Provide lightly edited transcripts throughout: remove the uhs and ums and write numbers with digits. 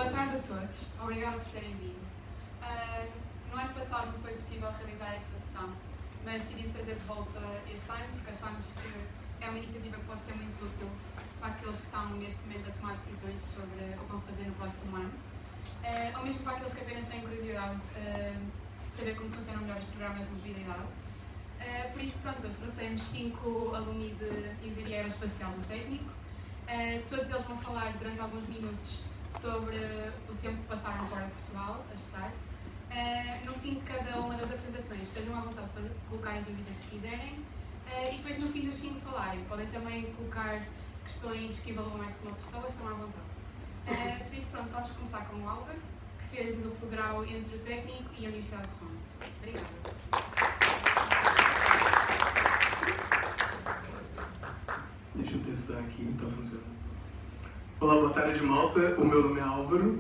Boa tarde a todos, obrigada por terem vindo. No ano passado não foi possível realizar esta sessão, mas decidimos trazer de volta este ano porque achamos que é uma iniciativa que pode ser muito útil para aqueles que estão neste momento a tomar decisões sobre o que vão fazer no próximo ano, ou mesmo para aqueles que apenas têm curiosidade de saber como funcionam melhor os programas de mobilidade. Por isso, pronto, hoje trouxemos 5 alumni de Engenharia Aeroespacial do Técnico. Todos eles vão falar durante alguns minutos sobre o tempo que passaram fora de Portugal a estudar. No fim de cada uma das apresentações, estejam à vontade para colocar as dúvidas que quiserem e depois no fim dos 5 falarem. Podem também colocar questões que evaluam mais que uma pessoa, estão à vontade. Por isso, pronto, vamos começar com o Álvaro, que fez o duplo grau entre o Técnico e a Universidade de Roma. Obrigada. Deixa eu testar aqui, então funciona. Olá, boa tarde, malta. O meu nome é Álvaro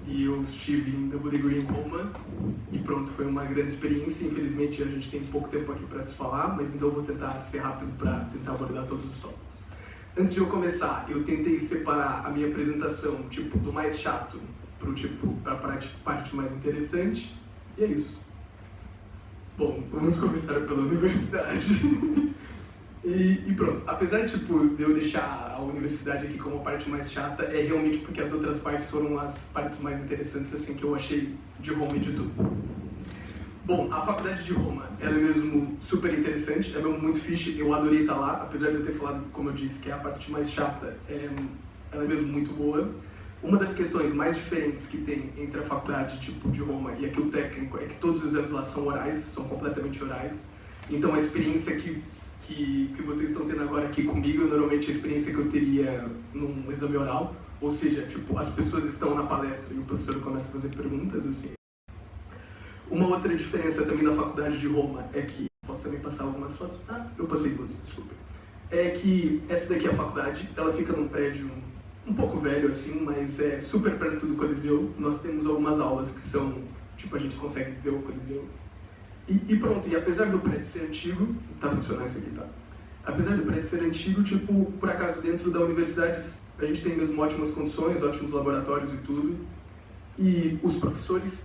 e eu estive em Double Degree em Roma e pronto, foi uma grande experiência. Infelizmente a gente tem pouco tempo aqui para se falar, mas então eu vou tentar ser rápido para tentar abordar todos os tópicos. Antes de eu começar, eu tentei separar a minha apresentação tipo do mais chato para a parte mais interessante e é isso. Bom, vamos começar pela universidade. E pronto, apesar de eu deixar a universidade aqui como a parte mais chata, é realmente porque as outras partes foram as partes mais interessantes assim que eu achei de Roma e de tudo. Bom, a faculdade de Roma, ela é mesmo super interessante, é mesmo muito fixe, eu adorei estar lá, apesar de eu ter falado, como eu disse, que é a parte mais chata, ela é mesmo muito boa. Uma das questões mais diferentes que tem entre a faculdade de Roma e aqui o técnico é que todos os exames lá são orais, são completamente orais, então a experiência que vocês estão tendo agora aqui comigo, normalmente a experiência que eu teria num exame oral, ou seja, as pessoas estão na palestra e o professor começa a fazer perguntas, assim. Uma outra diferença também da faculdade de Roma é que, posso também passar algumas fotos? Eu passei todas, desculpa. É que essa daqui é a faculdade, ela fica num prédio um pouco velho, assim, mas é super perto do Coliseu. Nós temos algumas aulas que são, a gente consegue ver o Coliseu. E pronto, e apesar do prédio ser antigo, tá funcionando isso aqui, tá? Apesar do prédio ser antigo, por acaso dentro da universidade a gente tem mesmo ótimas condições, ótimos laboratórios e tudo. E os professores,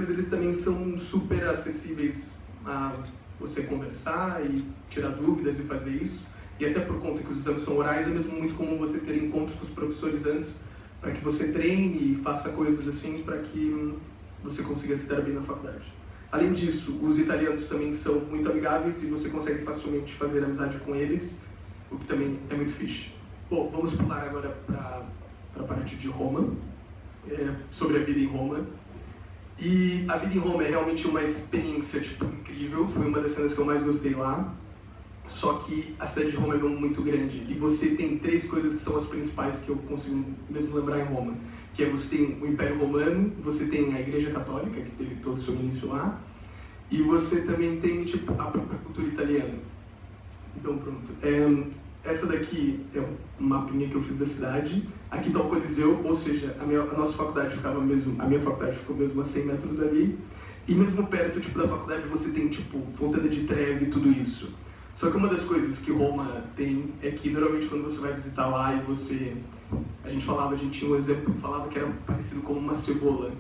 eles também são super acessíveis a você conversar e tirar dúvidas e fazer isso. E até por conta que os exames são orais, é mesmo muito comum você ter encontros com os professores antes, para que você treine e faça coisas assim, para que você consiga se dar bem na faculdade. Além disso, os italianos também são muito amigáveis e você consegue facilmente fazer amizade com eles, o que também é muito fixe. Bom, vamos pular agora para a parte de Roma, sobre a vida em Roma. E a vida em Roma é realmente uma experiência incrível, foi uma das cenas que eu mais gostei lá. Só que a cidade de Roma é muito grande e você tem 3 coisas que são as principais que eu consigo mesmo lembrar em Roma. Que é você tem o Império Romano, você tem a Igreja Católica, que teve todo o seu início lá, e você também tem a própria cultura italiana. Então pronto, essa daqui é um mapinha que eu fiz da cidade, aqui está o Coliseu, ou seja, a nossa faculdade ficava mesmo, a minha faculdade ficou mesmo a 100 metros dali, e mesmo perto da faculdade você tem Fontana de Trevi e tudo isso. Só que uma das coisas que Roma tem é que normalmente quando você vai visitar lá e a gente tinha um exemplo que falava que era parecido com uma cebola,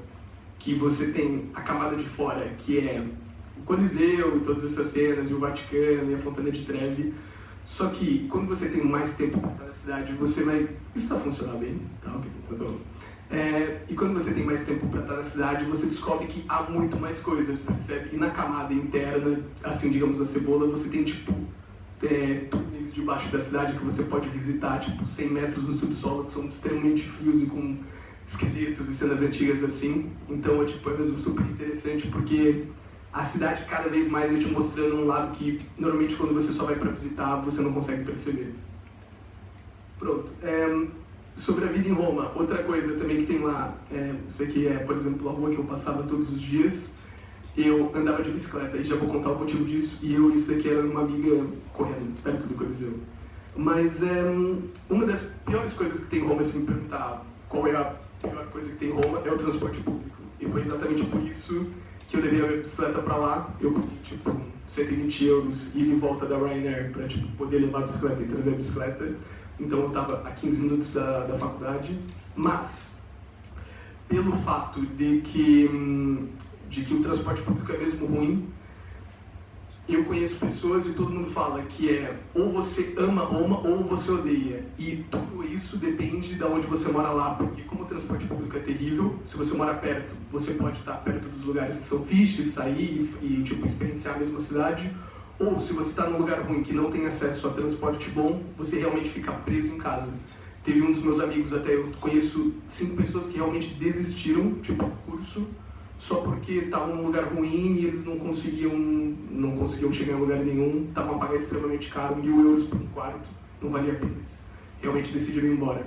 que você tem a camada de fora, que é o Coliseu e todas essas cenas, e o Vaticano e a Fontana de Trevi. Só que quando você tem mais tempo para estar na cidade, você vai... Isso está funcionando bem? Tá, ok, então tá bom. E quando você tem mais tempo para estar na cidade, você descobre que há muito mais coisas, percebe? E na camada interna, assim, digamos, da cebola, você tem, túneis debaixo da cidade que você pode visitar, 100 metros no subsolo, que são extremamente frios e com esqueletos e cenas antigas assim. Então, é mesmo super interessante, porque a cidade cada vez mais vai te mostrando um lado que, normalmente, quando você só vai para visitar, você não consegue perceber. Pronto. Sobre a vida em Roma, outra coisa também que tem lá, isso aqui é, por exemplo, a rua que eu passava todos os dias. Eu andava de bicicleta, e já vou contar o motivo disso, e isso daqui era uma amiga correndo perto do Coliseu. Mas uma das piores coisas que tem em Roma, se me perguntar qual é a pior coisa que tem em Roma, é o transporte público. E foi exatamente por isso que eu levei a minha bicicleta para lá. Eu paguei, 120 euros, ir e volta da Ryanair para poder levar a bicicleta e trazer a bicicleta. então eu estava a 15 minutos da faculdade, mas pelo fato de que o transporte público é mesmo ruim, eu conheço pessoas e todo mundo fala que ou você ama Roma ou você odeia. E tudo isso depende de onde você mora lá, porque como o transporte público é terrível, se você mora perto, você pode estar perto dos lugares que são fixes, sair e tipo, experienciar a mesma cidade. Ou se você está num lugar ruim que não tem acesso a transporte bom, você realmente fica preso em casa. Teve um dos meus amigos, até eu conheço 5 pessoas que realmente desistiram, tipo, do curso, só porque estavam num lugar ruim e eles não conseguiam chegar em lugar nenhum, estavam a pagar extremamente caro, 1.000 euros por um quarto, não valia a pena. Eles realmente decidiram ir embora.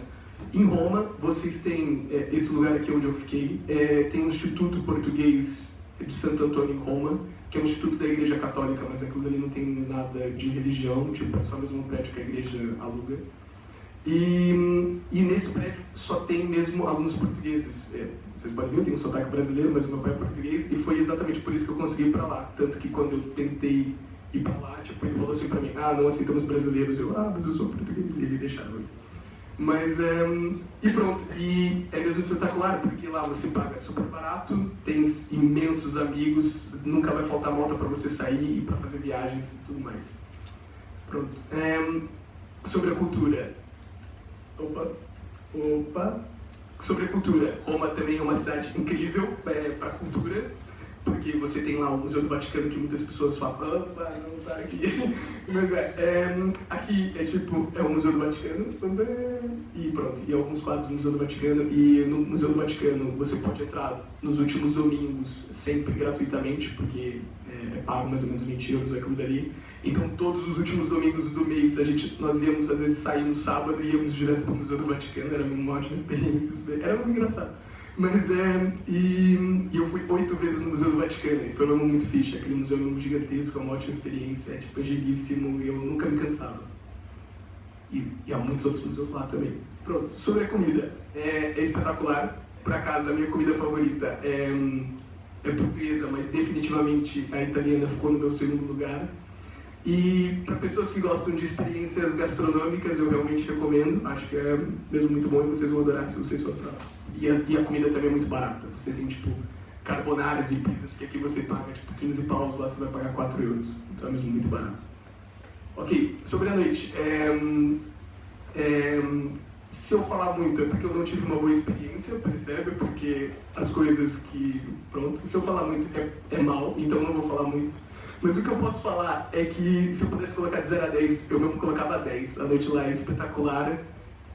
Em Roma, vocês têm, esse lugar aqui onde eu fiquei, tem um Instituto Português de Santo Antônio em Roma, que é um instituto da Igreja Católica, mas aquilo ali não tem nada de religião, tipo, é só mesmo um prédio que a igreja aluga. E nesse prédio só tem mesmo alunos portugueses. Vocês podem ver, eu tenho um sotaque brasileiro, mas o meu pai é português, e foi exatamente por isso que eu consegui ir para lá. Tanto que quando eu tentei ir para lá, tipo, ele falou assim para mim, não aceitamos brasileiros. Eu, mas eu sou português, e ele deixaram eu ir. Mas, e pronto, e é mesmo espetacular, porque lá você paga super barato, tem imensos amigos, nunca vai faltar moto para você sair e para fazer viagens e tudo mais. Pronto. Sobre a cultura. Sobre a cultura, Roma também é uma cidade incrível para a cultura, porque você tem lá o Museu do Vaticano, que muitas pessoas falam, não tá aqui, mas aqui é o Museu do Vaticano, e pronto, e alguns quadros do Museu do Vaticano, e no Museu do Vaticano você pode entrar nos últimos domingos, sempre gratuitamente, porque é pago mais ou menos 20 euros aquilo dali. Então, todos os últimos domingos do mês, nós íamos, às vezes, sair no sábado e íamos direto para o Museu do Vaticano, era uma ótima experiência, isso daí. Era muito engraçado. Mas, e eu fui 8 vezes no Museu do Vaticano, e foi mesmo muito fixe, aquele museu é mesmo gigantesco, é uma ótima experiência, é giríssimo, e eu nunca me cansava. E há muitos outros museus lá também. Pronto, sobre a comida, é espetacular. Por acaso, a minha comida favorita é portuguesa, mas definitivamente a italiana ficou no meu segundo lugar. E para pessoas que gostam de experiências gastronômicas, eu realmente recomendo. Acho que é mesmo muito bom e vocês vão adorar se vocês forem pra lá. E a comida também é muito barata. Você tem, tipo, carbonaras e pizzas que aqui você paga, tipo, 15 paus, lá você vai pagar 4 euros. Então é mesmo muito barato. Ok, sobre a noite. Se eu falar muito é porque eu não tive uma boa experiência, percebe? Porque as coisas que... Pronto, se eu falar muito é mal, então eu não vou falar muito. Mas o que eu posso falar é que se eu pudesse colocar de 0 a 10, eu mesmo colocava 10. A noite lá é espetacular,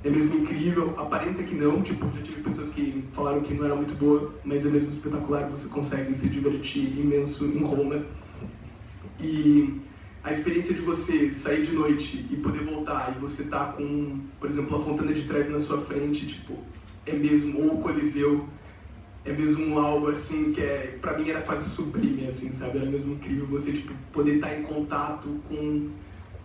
é mesmo incrível, aparenta que não, tipo, já tive pessoas que falaram que não era muito boa, mas é mesmo espetacular, você consegue se divertir imenso em Roma. E a experiência de você sair de noite e poder voltar e você tá com, por exemplo, a Fontana di Trevi na sua frente, tipo, é mesmo, ou o Coliseu, é mesmo algo assim que pra mim era quase sublime, assim, sabe? Era mesmo incrível você, tipo, poder estar em contato com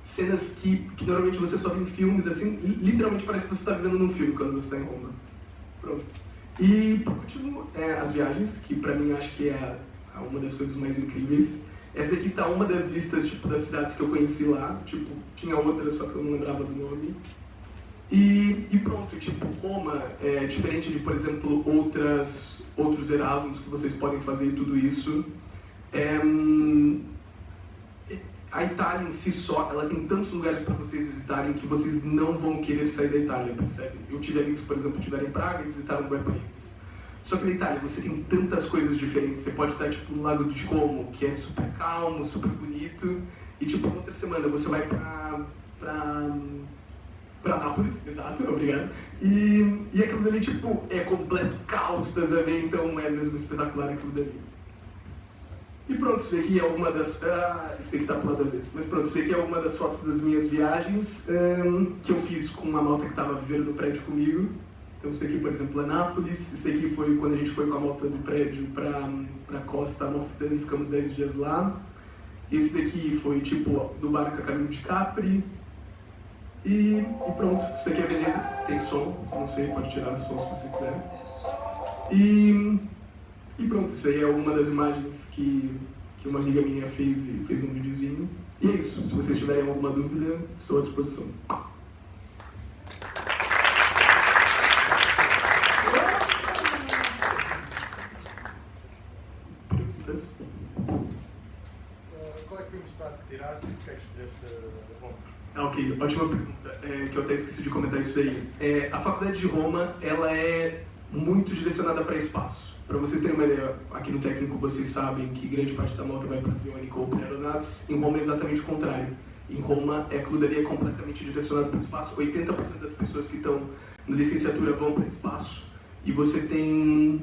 cenas que normalmente você só vê em filmes, assim, literalmente parece que você está vivendo num filme quando você está em Roma. Pronto. E, por último, as viagens, que pra mim acho que é uma das coisas mais incríveis. Essa daqui tá uma das listas, tipo, das cidades que eu conheci lá, tipo, tinha outra, só que eu não lembrava do nome. E pronto, tipo, Roma é diferente de, por exemplo, outros Erasmus que vocês podem fazer e tudo isso. A Itália em si só, ela tem tantos lugares para vocês visitarem que vocês não vão querer sair da Itália, percebe? Eu tive amigos, por exemplo, que estiveram em Praga e visitaram dois países. Só que na Itália você tem tantas coisas diferentes. Você pode estar, tipo, no Lago de Como, que é super calmo, super bonito, e, tipo, na outra semana você vai pra Nápoles, exato, obrigado. E aquilo dali, tipo, é completo caos, tá sabendo? Então é mesmo espetacular aquilo dali. E pronto, isso aqui é uma das... isso aqui tá pulado às vezes. Mas pronto, isso aqui é uma das fotos das minhas viagens que eu fiz com uma malta que tava vivendo no prédio comigo. Então isso aqui, por exemplo, é Nápoles. Isso aqui foi quando a gente foi com a malta do prédio pra Costa Amalfitana e ficamos 10 dias lá. Esse daqui foi, tipo, do barco a caminho de Capri. E pronto, isso aqui é Veneza, tem som, não sei, pode tirar o som se você quiser. E pronto, isso aí é uma das imagens que uma amiga minha fez um videozinho. E é isso, se vocês tiverem alguma dúvida, estou à disposição. Ok, ótima pergunta, que eu até esqueci de comentar isso daí. A faculdade de Roma, ela é muito direcionada para espaço. Para vocês terem uma ideia, aqui no técnico vocês sabem que grande parte da nota vai para aviônica ou para aeronaves. Em Roma é exatamente o contrário. Em Roma, a cludaria é completamente direcionada para o espaço. 80% das pessoas que estão na licenciatura vão para o espaço. E você tem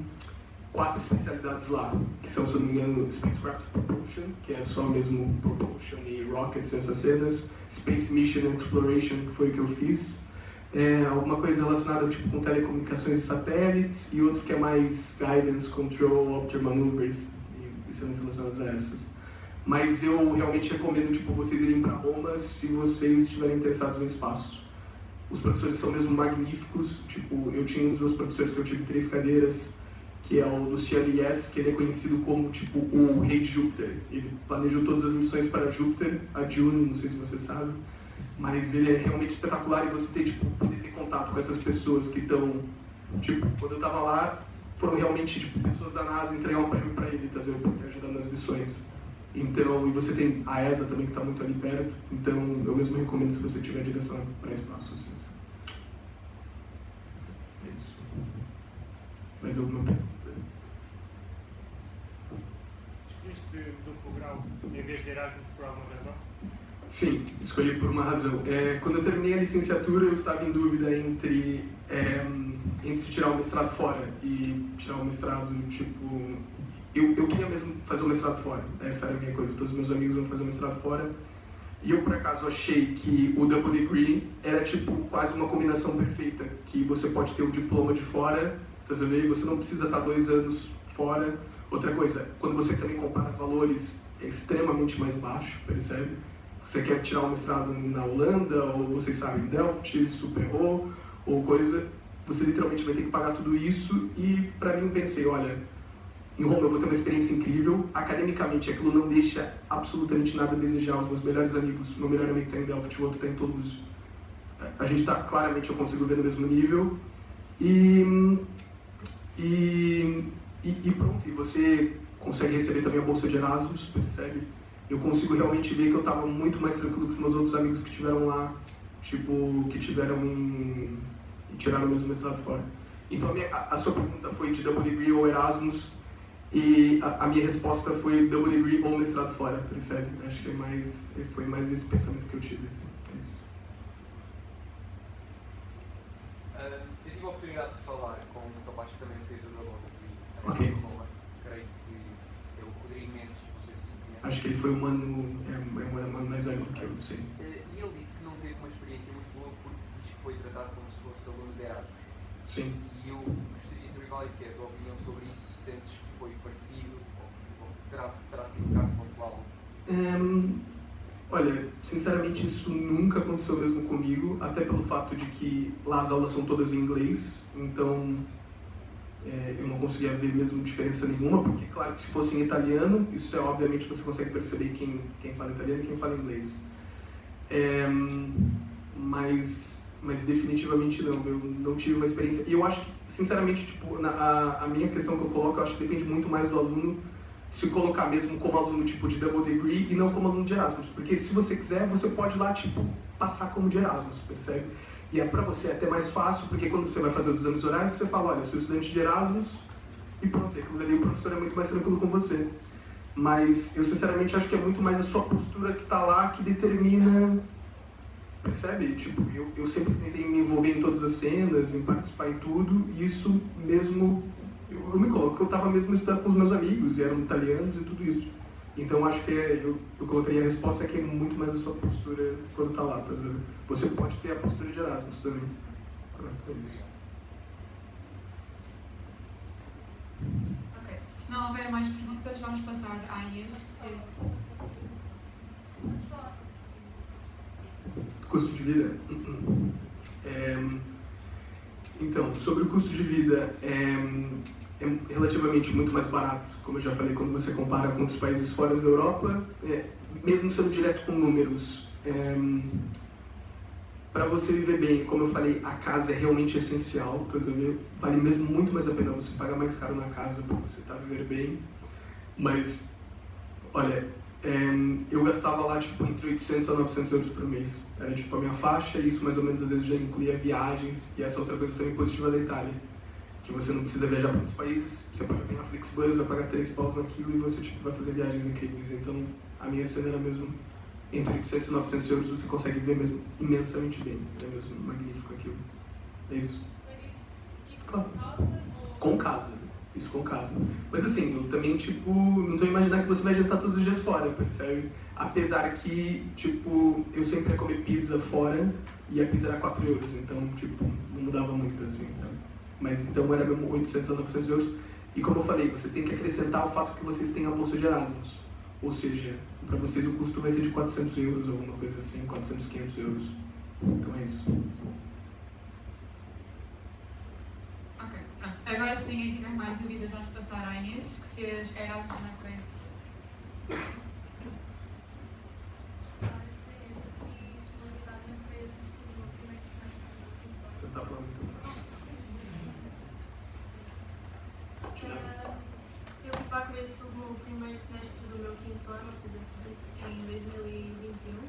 4 especialidades lá, que são, se eu não me engano, Spacecraft Propulsion, que é só mesmo Propulsion e Rockets, essas cenas. Space Mission Exploration, que foi o que eu fiz. Alguma coisa relacionada tipo, com telecomunicações e satélites, e outro que é mais Guidance, Control, Opter Maneuvers, e cenas relacionadas a essas. Mas eu realmente recomendo tipo, vocês irem para Roma se vocês estiverem interessados no espaço. Os professores são mesmo magníficos, tipo, eu tinha um dos meus professores que eu tive 3 cadeiras, que é o Luciano Yes, que ele é conhecido como tipo, o rei de Júpiter. Ele planejou todas as missões para Júpiter, a Juno, não sei se você sabe. Mas ele é realmente espetacular e você tem, tipo, poder ter contato com essas pessoas que estão... Tipo, quando eu tava lá, foram realmente tipo, pessoas da NASA entregar um prêmio para ele, tá vendo? Porque ajudando nas missões. Então, e você tem a ESA também, que está muito ali perto. Então, eu mesmo recomendo se você tiver direção para espaço. Assim. É isso. Mais alguma pergunta? Escolheste duplo grau em vez de Erasmus por alguma razão? Sim, escolhi por uma razão. Quando eu terminei a licenciatura, eu estava em dúvida entre tirar o mestrado fora e tirar o mestrado, tipo... Eu queria mesmo fazer o mestrado fora, essa era a minha coisa. Todos os meus amigos vão fazer o mestrado fora. E eu, por acaso, achei que o double degree era, tipo, quase uma combinação perfeita. Que você pode ter o diploma de fora, tá vendo? Você não precisa estar 2 anos fora. Outra coisa, quando você também compara valores, é extremamente mais baixo, percebe? Você quer tirar um mestrado na Holanda, ou vocês sabem, Delft, Super-O, ou coisa, você literalmente vai ter que pagar tudo isso. E para mim eu pensei, olha, em Roma eu vou ter uma experiência incrível, academicamente aquilo não deixa absolutamente nada a desejar. Os meus melhores amigos, meu melhor amigo está em Delft, o outro está em Toulouse. A gente está, claramente eu consigo ver no mesmo nível. E pronto, e você consegue receber também a bolsa de Erasmus, percebe? Eu consigo realmente ver que eu estava muito mais tranquilo que os meus outros amigos que tiveram lá, tipo, que tiveram e tiraram o mesmo mestrado fora. Então a sua pergunta foi de double degree ou Erasmus, e a minha resposta foi double degree ou mestrado fora, percebe? Acho que foi mais esse pensamento que eu tive, assim. É isso. Eu tive a oportunidade de falar com um rapaz que também fez o double degree. Ok. Creio que é o Rodrigo Mendes, não sei se conhece. Acho que ele foi um ano mais velho que eu, sim. E ele disse que não teve uma experiência muito boa porque diz que foi tratado como se fosse aluno de Erasmus. Sim. E eu gostaria de saber qual é que é a tua opinião sobre isso, se sentes que foi parecido ou terá sido um caso pontual? Olha, sinceramente isso nunca aconteceu mesmo comigo, até pelo fato de que lá as aulas são todas em inglês, então eu não conseguia ver mesmo diferença nenhuma, porque claro que se fosse em italiano, isso é obviamente você consegue perceber quem fala italiano e quem fala inglês. Mas definitivamente não, eu não tive uma experiência. E eu acho que, sinceramente, tipo, a minha questão que eu coloco, eu acho que depende muito mais do aluno se colocar mesmo como aluno tipo de double degree e não como aluno de Erasmus. Porque se você quiser, você pode ir lá, tipo, passar como de Erasmus, percebe? E para você é até mais fácil, porque quando você vai fazer os exames orais, você fala, olha, eu sou estudante de Erasmus, e pronto, e aquilo ali o professor é muito mais tranquilo com você. Mas eu sinceramente acho que é muito mais a sua postura que está lá que determina, percebe? Tipo, eu sempre tentei me envolver em todas as cenas, em participar em tudo, e isso mesmo, eu me coloco, eu estava mesmo estudando com os meus amigos, e eram italianos e tudo isso. Então acho que eu colocaria a resposta que é muito mais a sua postura quando está lá, tá vendo? Você pode ter a postura de Erasmus também. É isso. Ok, se não houver mais perguntas, vamos passar à Inês. Custo de vida? Então, sobre o custo de vida, é relativamente muito mais barato, como eu já falei, quando você compara com outros países fora da Europa, mesmo sendo direto com números. Para você viver bem, como eu falei, a casa é realmente essencial, vale mesmo muito mais a pena você pagar mais caro na casa para você viver bem. Mas, olha, eu gastava lá tipo entre 800 a 900 euros por mês. Era tipo a minha faixa, e isso mais ou menos às vezes já incluía viagens, e essa outra coisa também positiva da Itália, que você não precisa viajar para outros países, você paga bem a Flixbus, vai pagar 3 paus naquilo e você tipo, vai fazer viagens incríveis. Então a minha cena era mesmo entre 800 e 900 euros, você consegue viver mesmo imensamente bem. É mesmo magnífico aquilo. É isso. Mas isso Claro. com casa ou... Com casa. Isso com casa. Mas assim, eu também, tipo, não tô imaginando que você vai jantar todos os dias fora, percebe? Apesar que, tipo, eu sempre ia comer pizza fora e a pizza era 4 euros, então, tipo, não mudava muito, assim, sabe? Mas então era mesmo 800 a 900 euros. E como eu falei, vocês têm que acrescentar o fato que vocês têm a bolsa de Erasmus. Ou seja, para vocês o custo vai ser de 400 euros ou alguma coisa assim, 400, 500 euros. Então é isso. Ok, pronto. Agora, se ninguém tiver mais dúvidas, vamos passar à Inês, que fez Erasmus na Coreia do Sul. Você tá falando muito. Eu fui para a Coreia do Sul no primeiro semestre do meu quinto ano, ou seja, em 2021.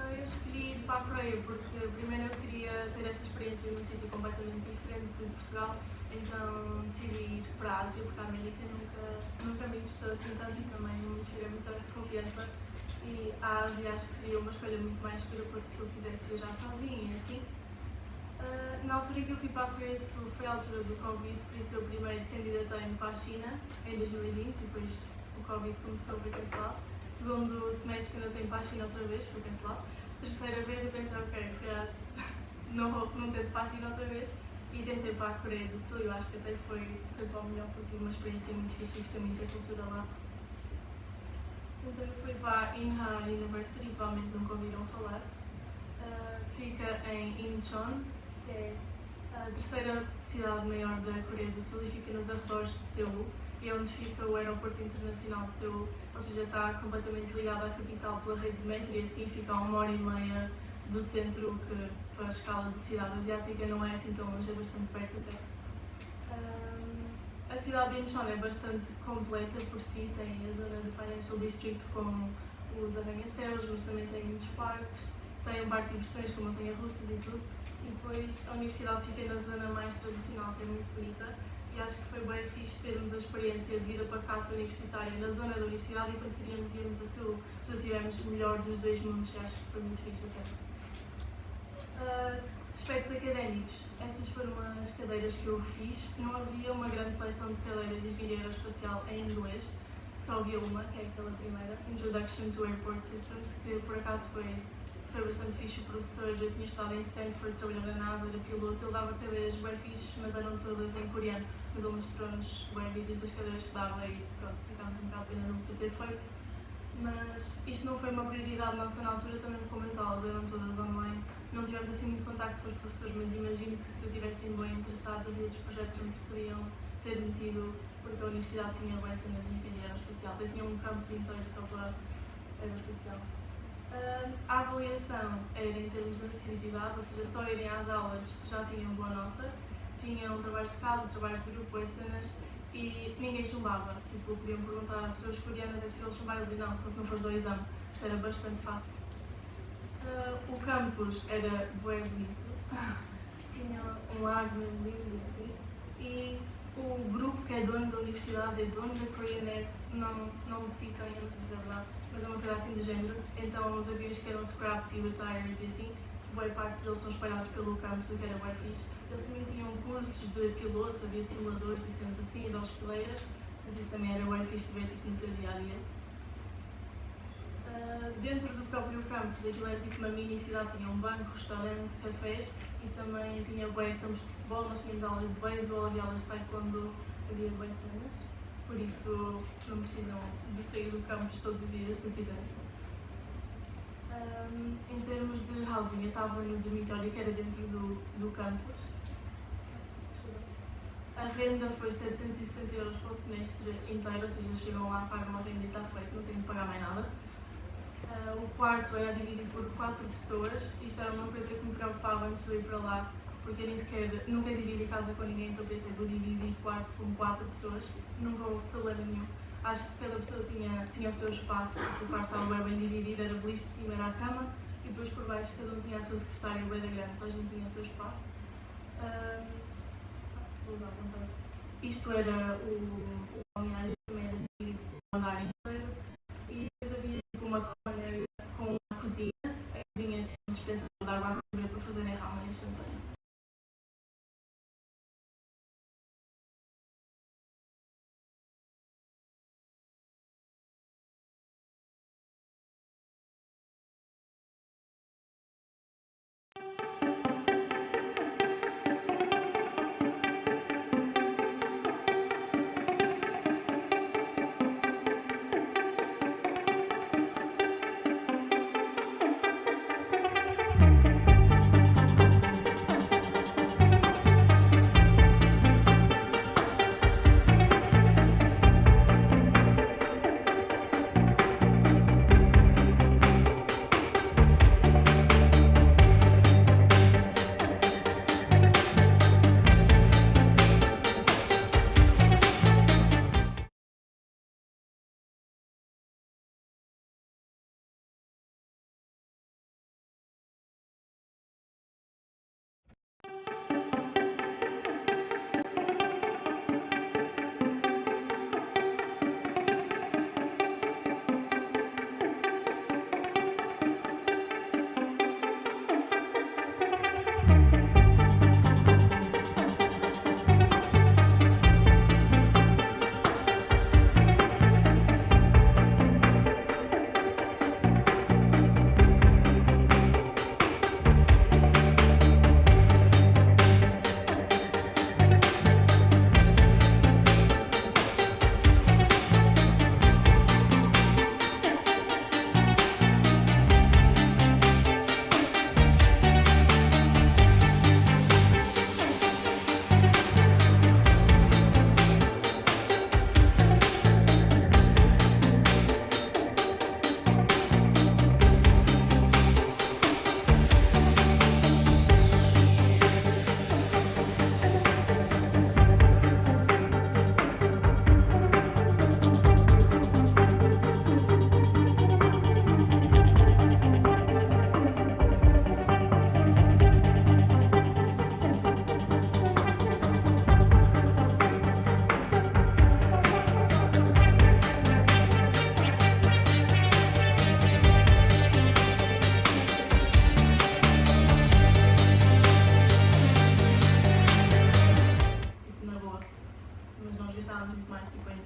Eu escolhi ir para a Coreia porque primeiro eu queria ter esta experiência num sítio completamente diferente de Portugal, então decidi ir para a Ásia porque a América nunca me interessou assim tanto e também não me inspirei muita confiança, e a Ásia acho que seria uma escolha muito mais segura porque se eu quisesse viajar sozinha e assim. Na altura em que eu fui para a Coreia do Sul foi a altura do Covid, por isso eu primeiro candidatei-me para a China em 2020 e depois o Covid começou, foi cancelado. Segundo semestre candidatei-me para a China outra vez, foi cancelado. Terceira vez eu pensei, ok, se calhar não tento para a China outra vez, e tentei para a Coreia do Sul. Eu acho que até foi para o melhor porque tive uma experiência muito fixe e gostei muito da cultura lá. Então eu fui para a Inha University, provavelmente nunca ouviram falar. Fica em Incheon, que é a terceira cidade maior da Coreia do Sul e fica nos arredores de Seul, e é onde fica o aeroporto internacional de Seul, ou seja, está completamente ligado à capital pela rede de metro e assim fica a 1h30 do centro, que para a escala de cidade asiática não é assim tão longe, é bastante perto até. A cidade de Incheon é bastante completa por si, tem a zona do Financial District com os arranha-céus, mas também tem muitos parques, tem um parque de diversões com montanha-russas e tudo, e depois a universidade fica na zona mais tradicional, que é muito bonita, e acho que foi bem fixe termos a experiência de vida pacata universitária na zona da universidade e quando queríamos irmos a Seul, já tivemos o melhor dos dois mundos, e acho que foi muito fixe até. Aspectos académicos. Estas foram as cadeiras que eu fiz. Não havia uma grande seleção de cadeiras de engenharia aeroespacial em inglês, só havia uma, que é aquela primeira, Introduction to Airport Systems, que por acaso foi bastante fixe. O professor já tinha estado em Stanford, trabalhando na NASA, era piloto, ele dava cadeiras bem fixe, mas eram todas em coreano. Mas ele mostrou-nos bem vídeos das cadeiras que dava e pronto, ficámos um bocado pena não ter feito. Mas isto não foi uma prioridade nossa na altura, também como as aulas eram todas online. Não tivemos assim muito contacto com os professores, mas imagino que se estivessem bem interessados, havia outros projetos onde se podiam ter metido, porque a universidade tinha bem cenas de engenharia aeroespacial, tinha um campus inteiro só para aeroespacial. A avaliação era em termos de assiduidade, ou seja, só irem às aulas já tinham boa nota, tinham trabalhos de casa, trabalhos de grupo, cenas, e ninguém chumbava. Tipo, podiam perguntar a pessoas coreanas, é possível chumbar? Eles diziam, não, então se não fores ao exame. Isto era bastante fácil. O campus era bem bonito, tinha um lago mesmo lindo assim, e o grupo que é dono da universidade é dono da Korean Air, não me citam, eu não sei se é verdade, mas é uma coisa assim do género. Então os aviões que eram scrapped e retired e assim, boa parte deles estão espalhados pelo campus, o que era bem fixe. Eles também tinham cursos de pilotos, havia simuladores e cenas assim, e de hospedeiras, mas isso também era bem fixe de ver tipo, no teu dia-a-dia. Dentro do próprio campus, aquilo era tipo uma mini cidade, tinha um banco, restaurante, cafés e também tinha bem campos de futebol, nós tínhamos aulas de beisebol, havia aulas de taekwondo, havia bem cenas, por isso não precisam de sair do campus todos os dias se quiserem. Em termos de housing, eu estava no dormitório que era dentro do campus. A renda foi 760 euros para o semestre inteiro, ou seja, chegam lá, pagam a renda e está feito, não tenho de pagar mais nada. O quarto era dividido por 4 pessoas. Isto era uma coisa que me preocupava antes de eu ir para lá, porque eu nunca dividi casa com ninguém, então pensei, vou dividir quarto com 4 pessoas, nunca houve problema nenhum. Acho que cada pessoa tinha o seu espaço, o quarto estava bem dividido, era beliche, de cima era a cama, e depois por baixo cada um tinha a sua secretária bem da grande, toda a gente tinha o seu espaço. Vou dar vontade. Isto era o balneário, também era dividido por um andar inteiro, e depois havia tipo uma corner com uma cozinha. A cozinha tinha um dispensador de água a ferver para fazerem ramen instantâneo.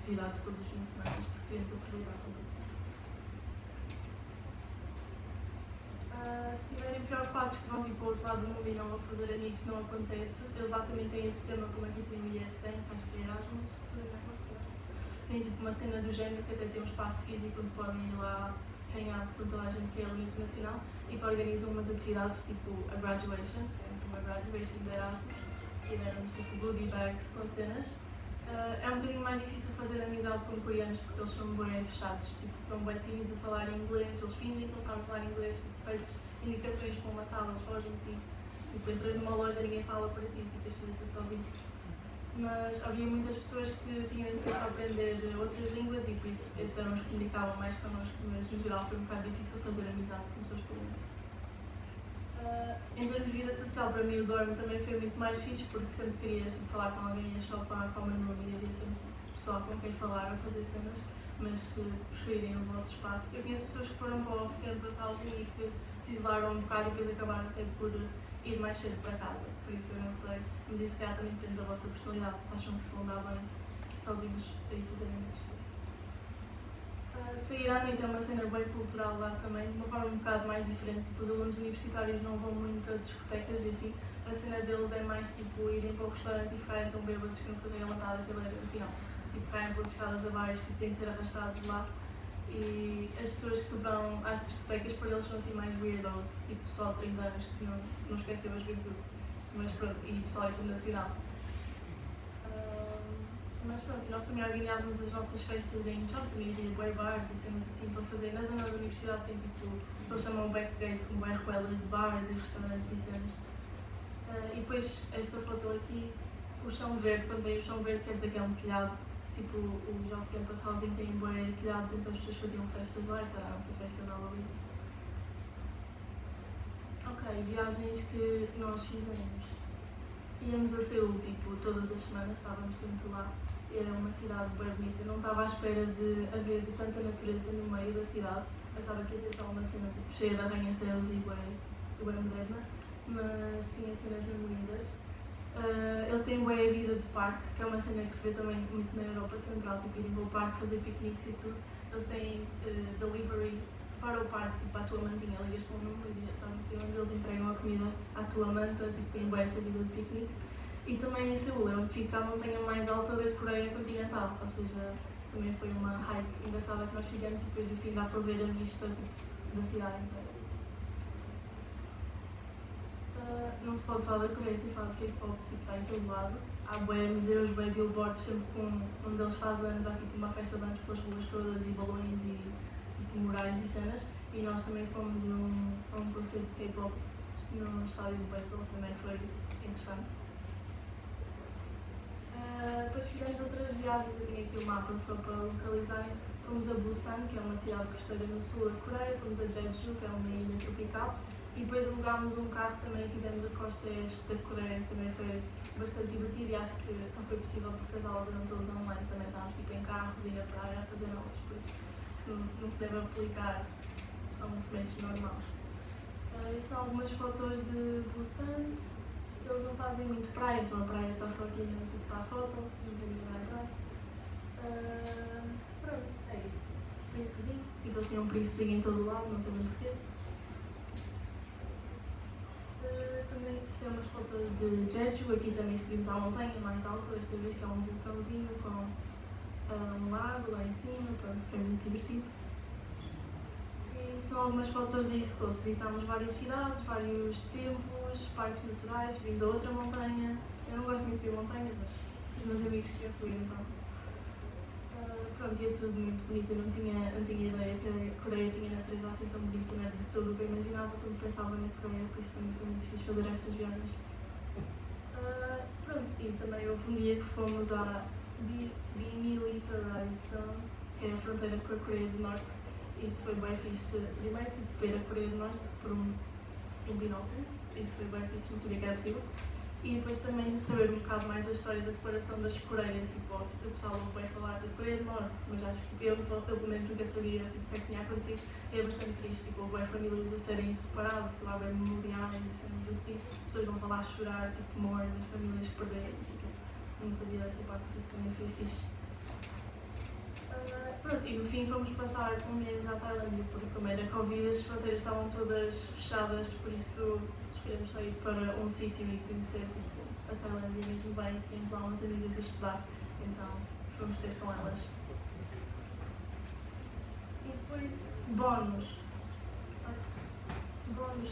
atividades todos os fins de semana, porque queríamos aproveitar tudo. Se estiverem preocupados que vão tipo, ao outro lado do mundo e não vão fazer amigos, não acontece. Eles lá também têm esse sistema como aqui tem o IS100, acho que é Erasmus, tem tipo uma cena do género que até tem um espaço físico onde podem ir lá hangout com toda a gente que é aluno internacional e que organizam umas atividades tipo a graduation, que é uma graduation de Erasmus, e deram-nos tipo goodie bags com cenas. É um bocadinho mais difícil fazer amizade com coreanos porque eles são bem fechados, tipo, são bem tímidos a falar em inglês, eles fingem que não sabem falar inglês, tipo, peitos indicações para uma sala, eles fogem de ti, tipo, entras numa loja ninguém fala para ti, tipo, tens de fazer tudo sozinho. Mas havia muitas pessoas que tinham interesse em aprender outras línguas e por isso esses eram os que comunicavam mais connosco, mas no geral foi um bocado difícil fazer amizade com pessoas coreanas. Em termos de vida social, para mim o dorm também foi muito mais fixe porque sempre querias tipo, falar com alguém, ia só para a common room e havia sempre pessoal com quem falar ou fazer cenas, mas se preferirem o vosso espaço. Eu conheço pessoas que foram para o off-camp sozinhas e que se isolaram um bocado e depois acabaram até por ir mais cedo para casa, por isso eu não sei, mas isso calhar também depende da vossa personalidade, se acham que se vão dar bem sozinhos para ir fazerem muito esforço. Sair à noite é uma cena bem cultural lá também, de uma forma um bocado mais diferente, tipo os alunos universitários não vão muito a discotecas e assim, a cena deles é mais tipo irem para o restaurante e ficarem tão bêbados que não se conseguem levantar da cadeira no final, tipo caem pelas escadas abaixo, tipo, têm de ser arrastados lá. E as pessoas que vão às discotecas por eles são assim mais weirdos, tipo pessoal de 30 anos que não esqueceu a juventude, mas pronto, e pessoal internacional. Mas pronto, nós também organizávamos as nossas festas em shop, também havia bué bars e cenas assim para fazer. Na zona da universidade tem tipo, eles chamam backgate como bué ruelas de bars e restaurantes e cenas. E depois esta foto aqui, o chão verde, quando vem o chão verde quer dizer que é um telhado. tipo, o Off Campus Housing tem bué telhados, então as pessoas faziam festas lá, esta era a nossa festa de Halloween. Ok, viagens que nós fizemos. Íamos a Seul, tipo, todas as semanas, estávamos sempre lá. Era uma cidade bem bonita, não estava à espera de haver tanta natureza no meio da cidade. Achava que ia ser só uma cena tipo, cheia de arranha-céus e bem moderna, mas tinha cenas bem lindas. Eles têm boa vida de parque, que é uma cena que se vê também muito na Europa Central, tipo ir ao parque, fazer piqueniques e tudo. Eles têm delivery para o parque, tipo à tua mantinha, ligas para o número e diz que está no seu onde eles entregam a comida à tua manta, tipo tem boa essa vida de piquenique. E também em Seul, é onde fica a montanha mais alta da Coreia continental, ou seja, também foi uma hike engraçada que nós fizemos e depois no fim dá para ver a vista da cidade inteira. Não se pode falar da Coreia sem falar de K-pop, tipo, está em todo lado. Há bué museus, bué billboards, sempre com onde eles fazem anos, há tipo uma festa de anos pelas ruas todas e balões e tipo, murais e cenas. E nós também fomos a um concerto de K-pop no estádio de Bethel, também foi interessante. Depois fizemos outras viagens, eu tinha aqui o mapa só para localizarem. Fomos a Busan, que é uma cidade costeira no sul da Coreia, fomos a Jeju, que é uma ilha tropical, e depois alugámos um carro também e fizemos a costa este da Coreia, que também foi bastante divertido e acho que só foi possível porque as aulas eram todas online, também estávamos tipo, em carros e na praia a fazer aulas, por isso não se deve aplicar a um semestre normal. Isto são algumas fotos de Busan. Eles não fazem muito praia, então a praia está só aqui tipo, para a foto, não tem ninguém à praia. Pronto, é isto. Príncipezinho. Tipo assim, um príncipe em todo o lado, não sei bem porquê. Também fizemos fotos de Jeju, aqui também subimos à montanha mais alta, desta vez que é um vulcãozinho com um lago lá em cima, pronto, foi muito divertido. E são algumas fotos da East Coast, visitámos várias cidades, vários templos, parques naturais, vimos a outra montanha. Eu não gosto muito de ver montanhas, mas os meus amigos queriam subir então. Pronto, e é tudo muito bonito, eu não tinha ideia que a Coreia tinha natureza assim tão bonita, não era de todo o que eu imaginava quando pensava na Coreia, por isso também foi muito difícil fazer estas viagens. Pronto, e também houve um dia que fomos à Demilitarized Zone, que é a fronteira com a Coreia do Norte. Isto foi bem fixe, primeiro ver a Coreia do Norte por um binóculo, isso foi bem fixe, não sabia que era possível. E depois também saber um bocado mais a história da separação das Coreias, tipo, o pessoal não vai falar da Coreia do Norte, mas acho que eu pelo menos nunca sabia tipo, o que é que tinha acontecido. É bastante triste, tipo, houve famílias a serem separadas, que lá bem memoriais e cenas assim, as pessoas vão para lá chorar, tipo, morrer das famílias que perderam, assim, que não sabia dessa parte, por isso também foi fixe. Pronto, e no fim fomos passar um mês à Tailândia, porque como era Covid as fronteiras estavam todas fechadas, por isso escolhemos só ir para um sítio e conhecer tipo, a Tailândia mesmo bem, tínhamos lá umas amigas a estudar, então fomos ter com elas. E depois, bónus.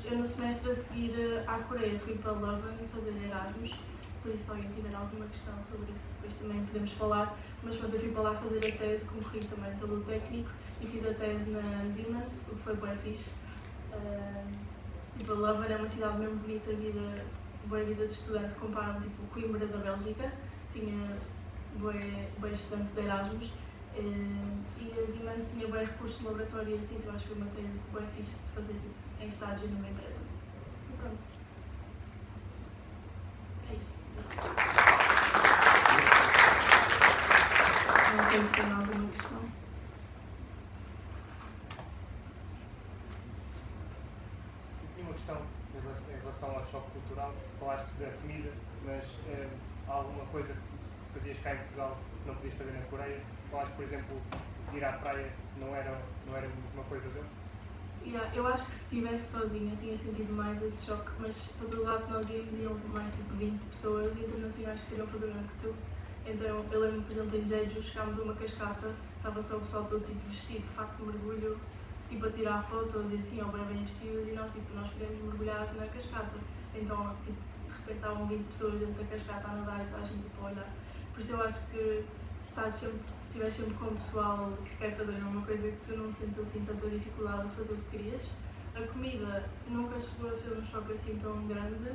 Eu no semestre a seguir à Coreia fui para Leuven fazer Erasmus, por isso se alguém tiver alguma questão sobre isso depois também podemos falar, mas pronto, eu fui para lá fazer a tese, concorri também pelo técnico e fiz a tese na Siemens, o que foi bem fixe. Tipo, Leuven é uma cidade mesmo bonita, boa vida de estudante, comparam tipo Coimbra da Bélgica, tinha bem estudantes de Erasmus e a Siemens tinha bem recursos de laboratório e assim, então acho que foi uma tese bem fixe de se fazer tipo, em estágio numa empresa. E pronto. É isto. Não sei se tem alguma questão. Uma questão em relação ao choque cultural. Falaste da comida, mas há alguma coisa que fazias cá em Portugal que não podias fazer na Coreia? Falaste, por exemplo, de ir à praia não era a mesma coisa dele? Eu acho que se estivesse sozinha tinha sentido mais esse choque, mas para todo lado que nós íamos iam mais tipo 20 pessoas internacionais que queriam fazer o mesmo que tu. Então eu lembro, por exemplo, em Jeju chegámos a uma cascata, estava só o pessoal todo tipo vestido, fato de mergulho, tipo a tirar fotos e assim, ou bem vestidos, e nós queríamos mergulhar na cascata. Então tipo, de repente estavam 20 pessoas dentro da cascata a nadar e toda a gente tipo, a olhar. Por isso eu acho que se estiveres sempre com o pessoal que quer fazer uma coisa que tu não sentes assim tanta dificuldade a fazer o que querias. A comida nunca chegou a ser um choque assim tão grande.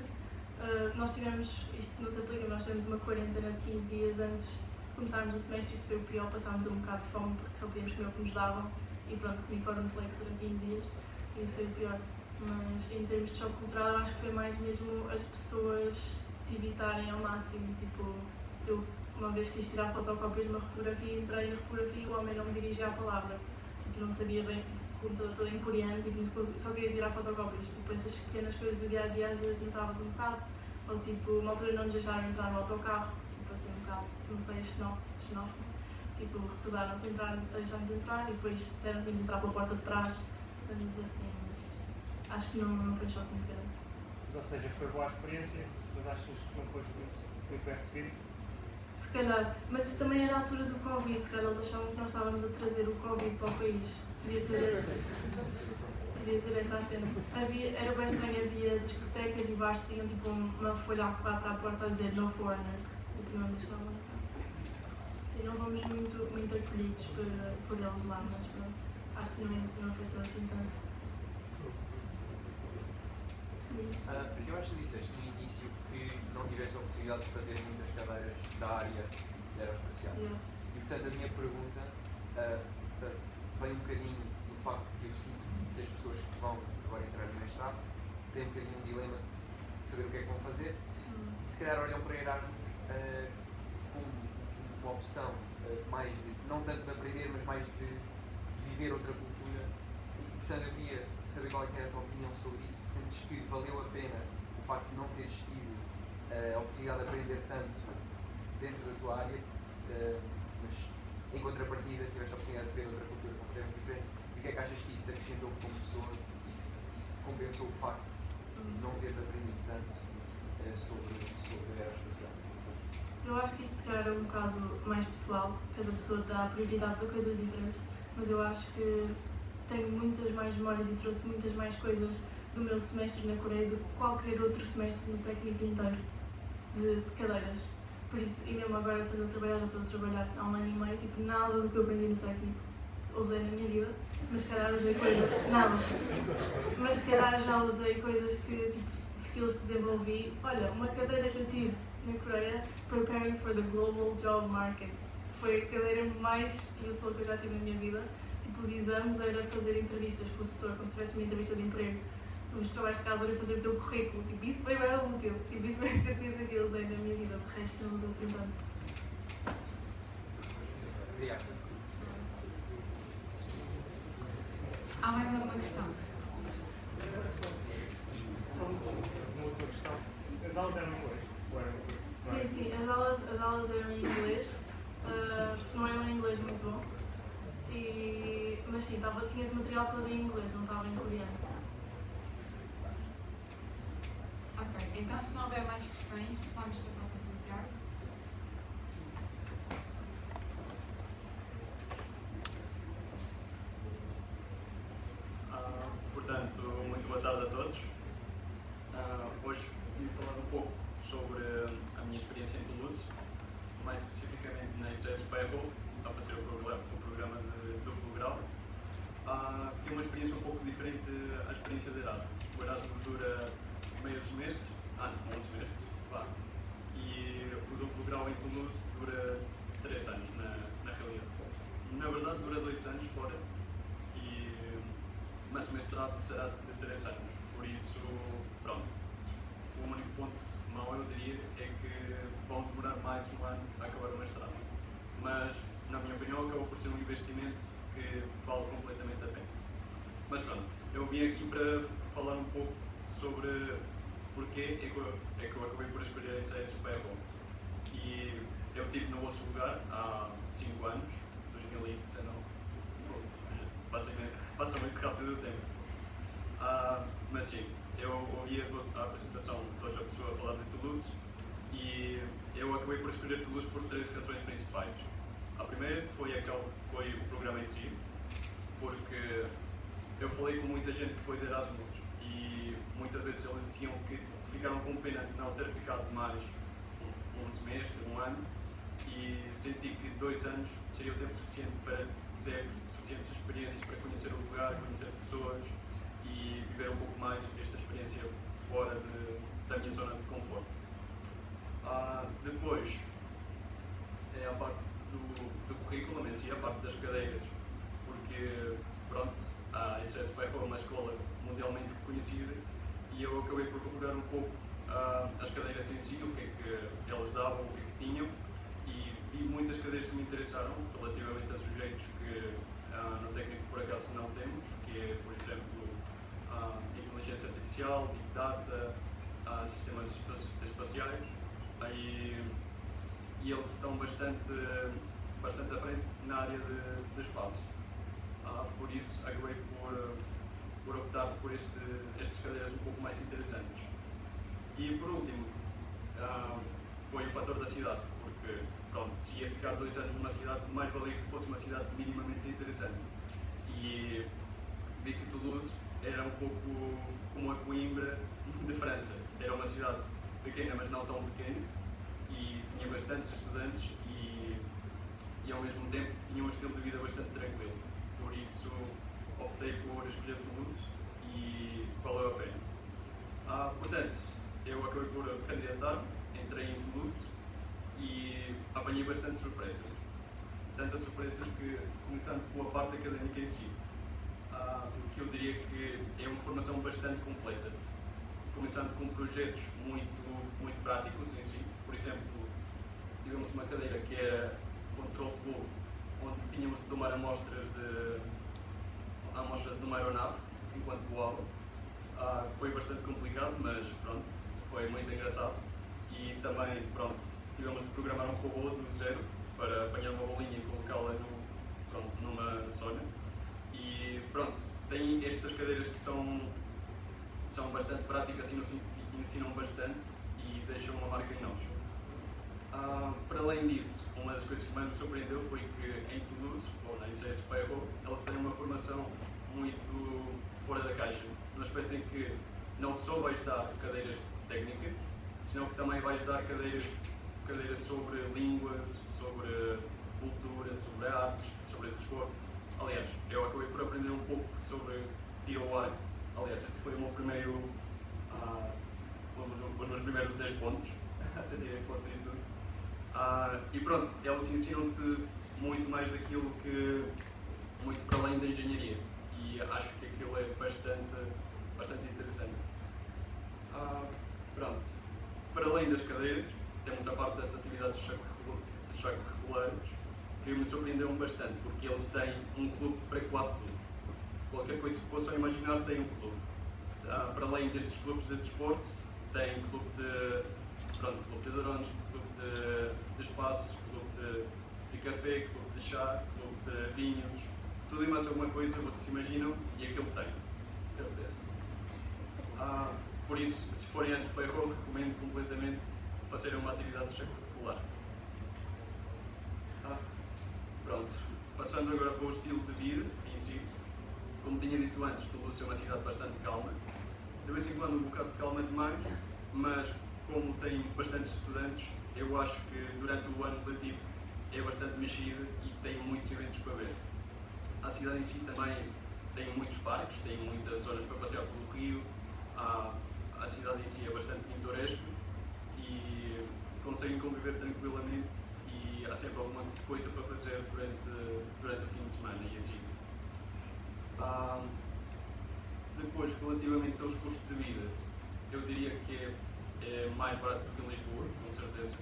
Nós tivemos, isto não se aplica, nós tivemos uma quarentena de 15 dias antes começarmos o semestre isso foi o pior, passámos um bocado de fome porque só podíamos comer o que nos davam e pronto, comi cornflakes durante 15 dias e isso foi o pior. Mas em termos de choque cultural eu acho que foi mais mesmo as pessoas te evitarem ao máximo, tipo, eu uma vez quis tirar fotocópias de uma repografia, entrei na repografia e o homem não me dirigia a palavra, tipo, não sabia bem, tipo, com toda em coreano, tipo, só queria tirar fotocópias, tipo, essas pequenas coisas do dia a dia às vezes notava-se um bocado, ou tipo, uma altura não nos deixaram entrar no autocarro, tipo assim um bocado, não sei, xenófobo, tipo, recusaram-se a entrar, a deixar-nos entrar e depois disseram que tínhamos de entrar pela porta de trás, coisas assim, mas acho que não foi um choque muito grande. Mas, ou seja, foi boa a experiência, mas achas que não foste muito bem recebido? Se calhar, mas também era a altura do Covid, se calhar eles achavam que nós estávamos a trazer o Covid para o país. Podia ser essa a cena. Era bem estranho, havia discotecas e bares que tinham tipo uma folha A4 à porta a dizer no foreigners, o que não nos deixavam entrar. Sim, não fomos muito acolhidos por eles lá, mas pronto, acho que não afetou assim tanto. Eu acho que disseste no início que não tiveste a oportunidade de fazer muitas cadeiras da área aeroespacial. Yeah. E portanto a minha pergunta vem um bocadinho do facto que eu sinto que as pessoas que vão agora entrar no mestrado têm um bocadinho um dilema de saber o que é que vão fazer e se calhar olham para Erasmus como uma opção mais de, não tanto de aprender, mas mais de viver outra cultura. E portanto eu queria saber qual é que é a tua opinião sobre isso. Sentes que valeu a pena o facto de não teres tido a oportunidade de aprender tanto dentro da tua área, mas em contrapartida tiveste a oportunidade de ver outra cultura completamente diferente? E o que é que achas que isso acrescentou como pessoa e se compensou o facto de não teres aprendido tanto sobre a aeroespacial? Eu acho que isto se calhar é um bocado mais pessoal, cada pessoa dá prioridades a coisas diferentes, mas eu acho que tenho muitas mais memórias e trouxe muitas mais coisas do meu semestre na Coreia do que qualquer outro semestre no técnico inteiro de cadeiras. Por isso, e mesmo agora estou a trabalhar, já estou a trabalhar há um ano e meio, tipo, nada do que eu aprendi no técnico usei na minha vida, mas se calhar usei coisas, nada, mas se calhar já usei coisas que, tipo, skills que desenvolvi. Olha, uma cadeira que eu tive na Coreia, Preparing for the Global Job Market, foi a cadeira mais useful que eu já tive na minha vida. Tipo, os exames era fazer entrevistas com o setor, como se tivesse uma entrevista de emprego. Os trabalhos de casa era fazer o teu currículo, tipo, isso foi bem útil, tipo, isso foi a única coisa que eu usei na minha vida, de resto não usei assim tanto. Obrigado. Há mais alguma questão? Só uma última questão. As aulas eram em inglês? Sim, as aulas eram em inglês, não eram em inglês muito bom, mas sim, tinhas o material todo em inglês, não estava em coreano. Ok, então se não houver mais questões, vamos passar para Santiago. Portanto, muito boa tarde a todos. Hoje vim falar um pouco sobre a minha experiência em Toulouse, mais especificamente na ICS Payroll, a fazer o programa de duplo grau. Tive uma experiência um pouco diferente da experiência de Erasmus. O Erasmus dura meio semestre, não, um semestre, vá. E o duplo grau em Toulouse dura 3 anos, na realidade. Na verdade, dura 2 anos fora, mas o mestrado será de 3 anos. Por isso, pronto, o único ponto mau, eu diria, é que vão demorar mais um ano a acabar o mestrado. Mas, na minha opinião, acabou por ser um investimento que vale completamente a pena. Mas pronto, eu vim aqui para falar um pouco sobre porquê é que eu acabei por escolher a ICS Payroll. E eu estive no vosso lugar há 5 anos, 2019. Passa muito rápido o tempo. Mas sim, eu ouvi a apresentação de outra pessoa a falar de Toulouse e eu acabei por escolher Toulouse por 3 razões principais. A primeira foi o programa em si, porque eu falei com muita gente que foi de Erasmus e muitas vezes eles diziam que ficaram com pena de não ter ficado mais um semestre, um ano, e senti que 2 anos seria o tempo suficiente para ter suficientes experiências para conhecer o lugar, conhecer pessoas e viver um pouco mais esta experiência fora da minha zona de conforto. Depois, à parte do currículo, em si, à parte das cadeiras, porque, pronto, a ICSP é uma escola mundialmente reconhecida e eu acabei por procurar um pouco as cadeiras em si, o que é que elas davam, o que é que tinham, e vi muitas cadeiras que me interessaram relativamente a sujeitos que no técnico por acaso não temos, que é, por exemplo, inteligência artificial, Big Data, sistemas espaciais, e eles estão bastante à frente na área de espaço. Por isso acabei por optar por estas cadeiras um pouco mais interessantes. E por último, foi o fator da cidade, porque pronto, se ia ficar 2 anos numa cidade, mais valia que fosse uma cidade minimamente interessante. E vi que Toulouse era um pouco como a Coimbra de França. Era uma cidade pequena, mas não tão pequena, e tinha bastantes estudantes e ao mesmo tempo tinha um estilo de vida bastante tranquilo. Por isso optei por escolher Toulouse e valeu a pena. Portanto, eu acabei por candidatar-me, entrei em Toulouse e apanhei bastante surpresas. Tantas surpresas que, começando com a parte académica em si, que eu diria que é uma formação bastante completa. Começando com projetos muito práticos em si. Por exemplo, tivemos uma cadeira que era controle de voo, onde tínhamos de tomar amostras de uma aeronave enquanto voava. Foi bastante complicado, mas pronto, foi muito engraçado. E também, pronto, tivemos de programar um robô do zero para apanhar uma bolinha e colocá-la numa zona. E pronto, tem estas cadeiras que são bastante práticas e nos ensinam bastante e deixam uma marca em nós. Para além disso, uma das coisas que mais me surpreendeu foi que em Toulouse, ou na ICSP, elas têm uma formação muito fora da caixa, no aspecto em que não só vais dar cadeiras técnicas, senão que também vais dar cadeiras sobre línguas, sobre cultura, sobre artes, sobre desporto. Aliás, eu acabei por aprender um pouco sobre tiro ao arco. Aliás, este foi o meu primeiro, os meus primeiros 10 pontos, até tirei pontos e tudo. E pronto, eles ensinam-te muito mais daquilo que, muito para além da engenharia, e acho que aquilo é bastante interessante. Pronto, para além das cadeiras, temos a parte das atividades extracurriculares, que me surpreenderam bastante, porque eles têm um clube para quase tudo. Qualquer coisa que possam imaginar tem um clube. Para além destes clubes de desporto, tem clube de drones, clube de espaços, clube de café, clube de chá, clube de vinhos, tudo e mais alguma coisa vocês imaginam e aquilo tem, de certeza. Por isso, se forem a Superro, recomendo completamente fazer uma atividade extracurricular. Pronto, passando agora para o estilo de vida em si. Como tinha dito antes, Toulouse é uma cidade bastante calma, de vez em quando um bocado calma demais, mas como tem bastantes estudantes, eu acho que durante o ano letivo é bastante mexida e tem muitos eventos para ver. A cidade em si também tem muitos parques, tem muitas zonas para passear pelo rio, a cidade em si é bastante pintoresca e conseguem conviver tranquilamente e há sempre alguma coisa para fazer durante o fim de semana e assim. Depois, relativamente aos custos de vida, eu diria que é mais barato do que em Lisboa, com certeza.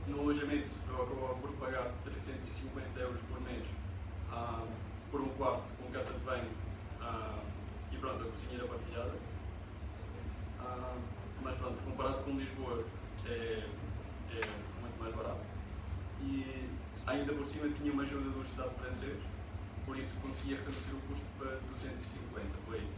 No alojamento, eu acabo por pagar 350 euros por mês por um quarto com casa de banho e pronto, a cozinha era partilhada. Mas pronto, comparado com Lisboa, é muito mais barato. E ainda por cima tinha uma ajuda do Estado francês, por isso conseguia reduzir o custo para 250, por aí.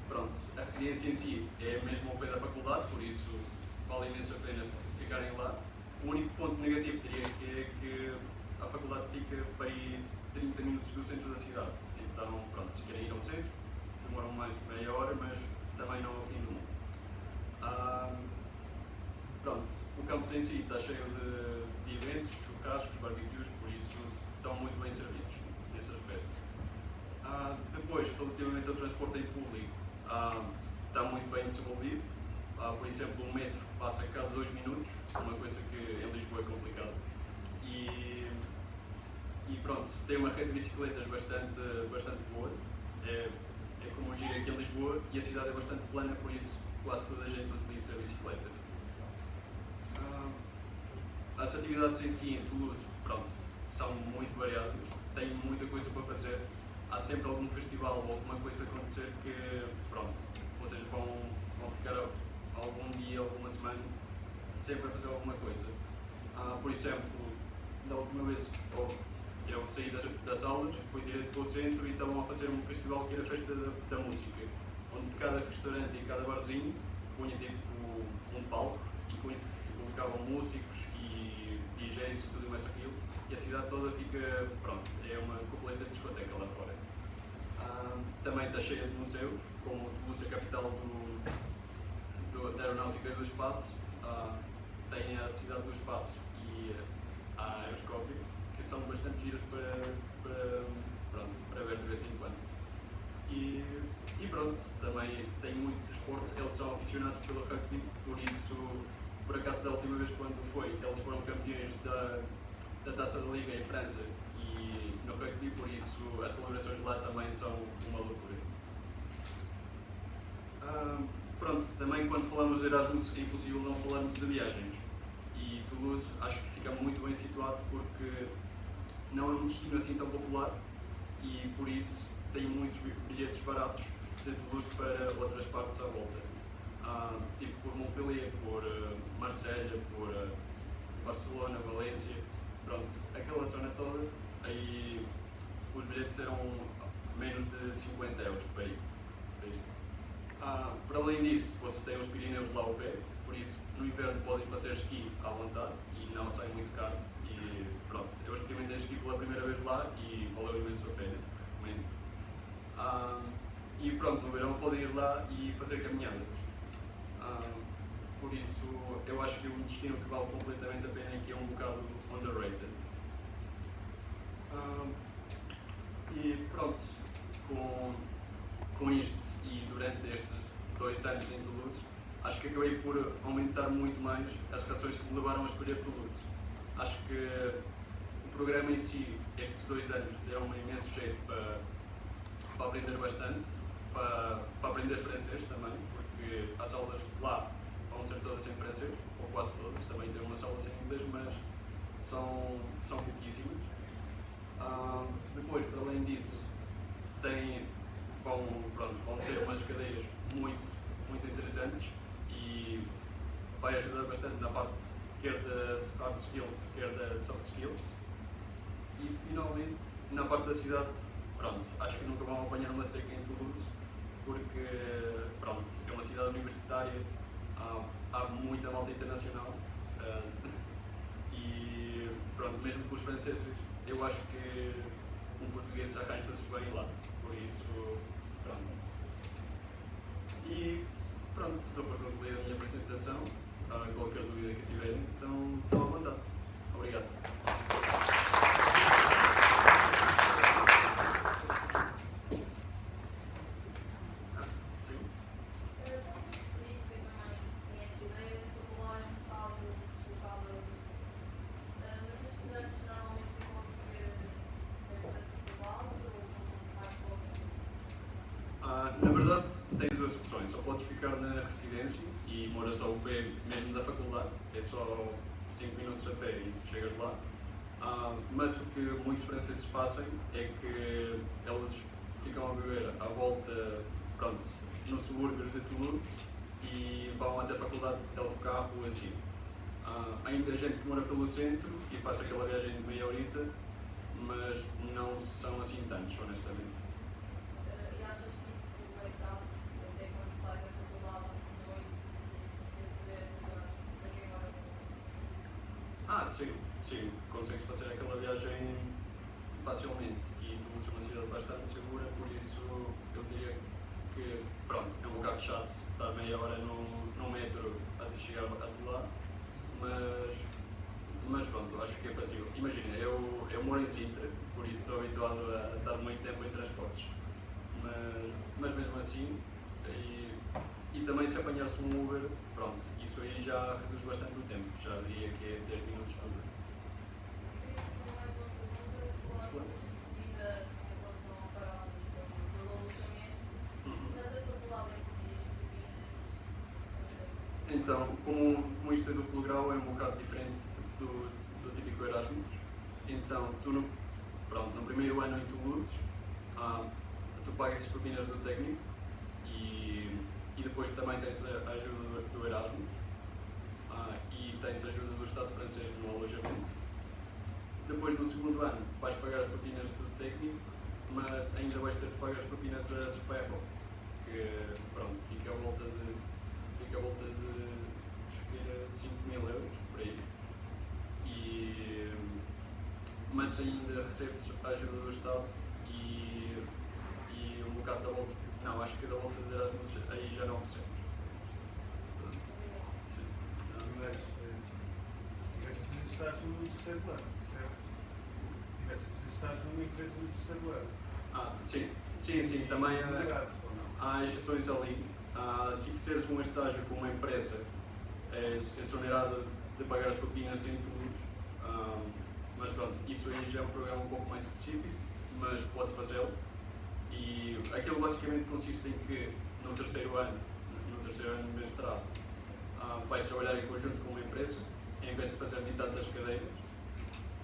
Pronto, a residência em si é mesmo ao pé da faculdade, por isso vale imenso a pena ficarem lá. O único ponto negativo diria que é que a faculdade fica para ir 30 minutos do centro da cidade. Então, pronto, se querem ir ao centro, demoram mais de meia hora, mas também não ao fim do mundo. Pronto, o campus em si está cheio de eventos, churrascos, barbecues, por isso estão muito bem servidos nesse aspecto. Depois, relativamente ao transporte em público, está muito bem desenvolvido, Por exemplo, o metro passa cada 2 minutos, uma coisa que em Lisboa é complicado. E pronto, tem uma rede de bicicletas bastante boa. É como um giro aqui em Lisboa e a cidade é bastante plana, por isso quase toda a gente utiliza a bicicleta. As atividades em si em Toulouse, pronto, são muito variadas, tem muita coisa para fazer. Há sempre algum festival ou alguma coisa a acontecer que, pronto, vocês vão ficar algum dia, alguma semana, sempre a fazer alguma coisa. Por exemplo, da última vez eu saí das aulas, fui direto para o centro e estavam a fazer um festival que era a Festa da Música, onde cada restaurante e cada barzinho punha tipo um palco e colocavam músicos e DJs e tudo mais aquilo, e a cidade toda fica, pronto, é uma completa discoteca lá fora. Também está cheia de museus, como Toulouse, a capital da aeronáutica e do espaço, tem a cidade do espaço e a Aeroscópio, que são bastante giras para ver de vez em quando. E pronto, também tem muito desporto, eles são aficionados pelo rugby, por isso, por acaso da última vez quando eles foram campeões da Taça da Liga em França e no rugby, por isso as celebrações lá também são uma loucura. Pronto, também quando falamos de Erasmus é impossível não falarmos de viagens. E Toulouse acho que fica muito bem situado porque não é um destino assim tão popular e por isso tem muitos bilhetes baratos de Toulouse para outras partes à volta. Tipo por Montpellier, por Marselha, por Barcelona, Valência, pronto, aquela zona toda, aí os bilhetes eram menos de 50 euros para ir. Para além disso, vocês têm os Pirineus lá ao pé, por isso no inverno podem fazer esqui à vontade e não sai muito caro. E pronto, eu experimentei esqui pela primeira vez lá e valeu imenso a pena, recomendo. E pronto, no verão podem ir lá e fazer caminhadas. Por isso, eu acho que um destino que vale completamente a pena é que é um bocado underrated. E pronto, com isto e durante estes 2 anos em Toulouse, acho que acabei por aumentar muito mais as razões que me levaram a escolher Toulouse. Acho que o programa em si, estes 2 anos, deram-me imenso jeito para aprender bastante, para aprender francês também, porque as aulas lá vão ser todas em francês, ou quase todas, também tem umas aulas em inglês, mas são pouquíssimas. Depois, para além disso, vão ter umas cadeiras muito interessantes e vai ajudar bastante na parte quer das hard skills, quer das soft skills. E finalmente, na parte da cidade, pronto, acho que nunca vão apanhar uma seca em Toulouse, porque pronto, é uma cidade universitária, há muita malta internacional e pronto, mesmo com os franceses, eu acho que um português arranja-se bem lá, por isso, pronto. E pronto, estou para concluir a minha apresentação. Qualquer dúvida que tiverem, então estão à vontade. Obrigado. Sim? Eu feliz que eu também tinha essa ideia de faculdade algo local da Lúcia. Mas os estudantes normalmente ficam a viver perto da faculdade ou mais próximo? Na verdade, tens 2 opções. Só podes ficar na residência e moras ao pé mesmo da faculdade. É só 5 minutos a pé e chegas lá. Mas o que muitos franceses fazem é que eles ficam a viver à volta, pronto, nos subúrbios de Toulouse e vão até a faculdade de autocarro assim. Ainda há gente que mora pelo centro e faz aquela viagem de meia horita, mas não são assim tantos, honestamente. E achas que isso é prático, até quando sai da faculdade à noite, e assim, ter que fazer essa viagem para quem mora no Sim, consegues fazer aquela viagem facilmente e Toulouse é uma cidade bastante segura, por isso eu diria que, pronto, é um bocado chato estar meia hora no metro até chegar até lá, mas pronto, acho que é fácil. Imagina, eu moro em Sintra, por isso estou habituado a estar muito tempo em transportes, mas mesmo assim, e também se apanhar-se um Uber, pronto, isso aí já reduz bastante o tempo, já diria que é 10 minutos por dia. Eu queria fazer mais uma pergunta, falar do custo de vida em relação ao parámos do alojamento, mas a faculdade em si, as propinas, Então, como isto é duplo grau, é um bocado diferente do típico Erasmus. Então, tu no primeiro ano em Toulouse, tu pagas as propinas do técnico e depois também tens a ajuda do Erasmus e tens a ajuda do Estado francês no alojamento. Depois, no segundo ano, vais pagar as propinas do técnico, mas ainda vais ter de pagar as propinas da Superro, que pronto, fica a volta de 5.000 euros por aí. Mas ainda recebes a ajuda do Estado e um bocado da bolsa. Não, acho que da bolsa de Erasmus aí já não recebes. Sim. Mas se tivesse a fazer estágio no terceiro ano, certo? Se tivesse a fazer estágio numa empresa no terceiro ano. Sim, também Obrigado, ou não? há exceções ali. Se fizeres um estágio com uma empresa, és exonerado de pagar as propinas em Toulouse. Mas pronto, isso aí já é um programa um pouco mais específico, mas podes fazê-lo. E aquilo basicamente consiste em que no terceiro ano de mestrado, vais trabalhar em conjunto com uma empresa, em vez de fazer metade das cadeiras,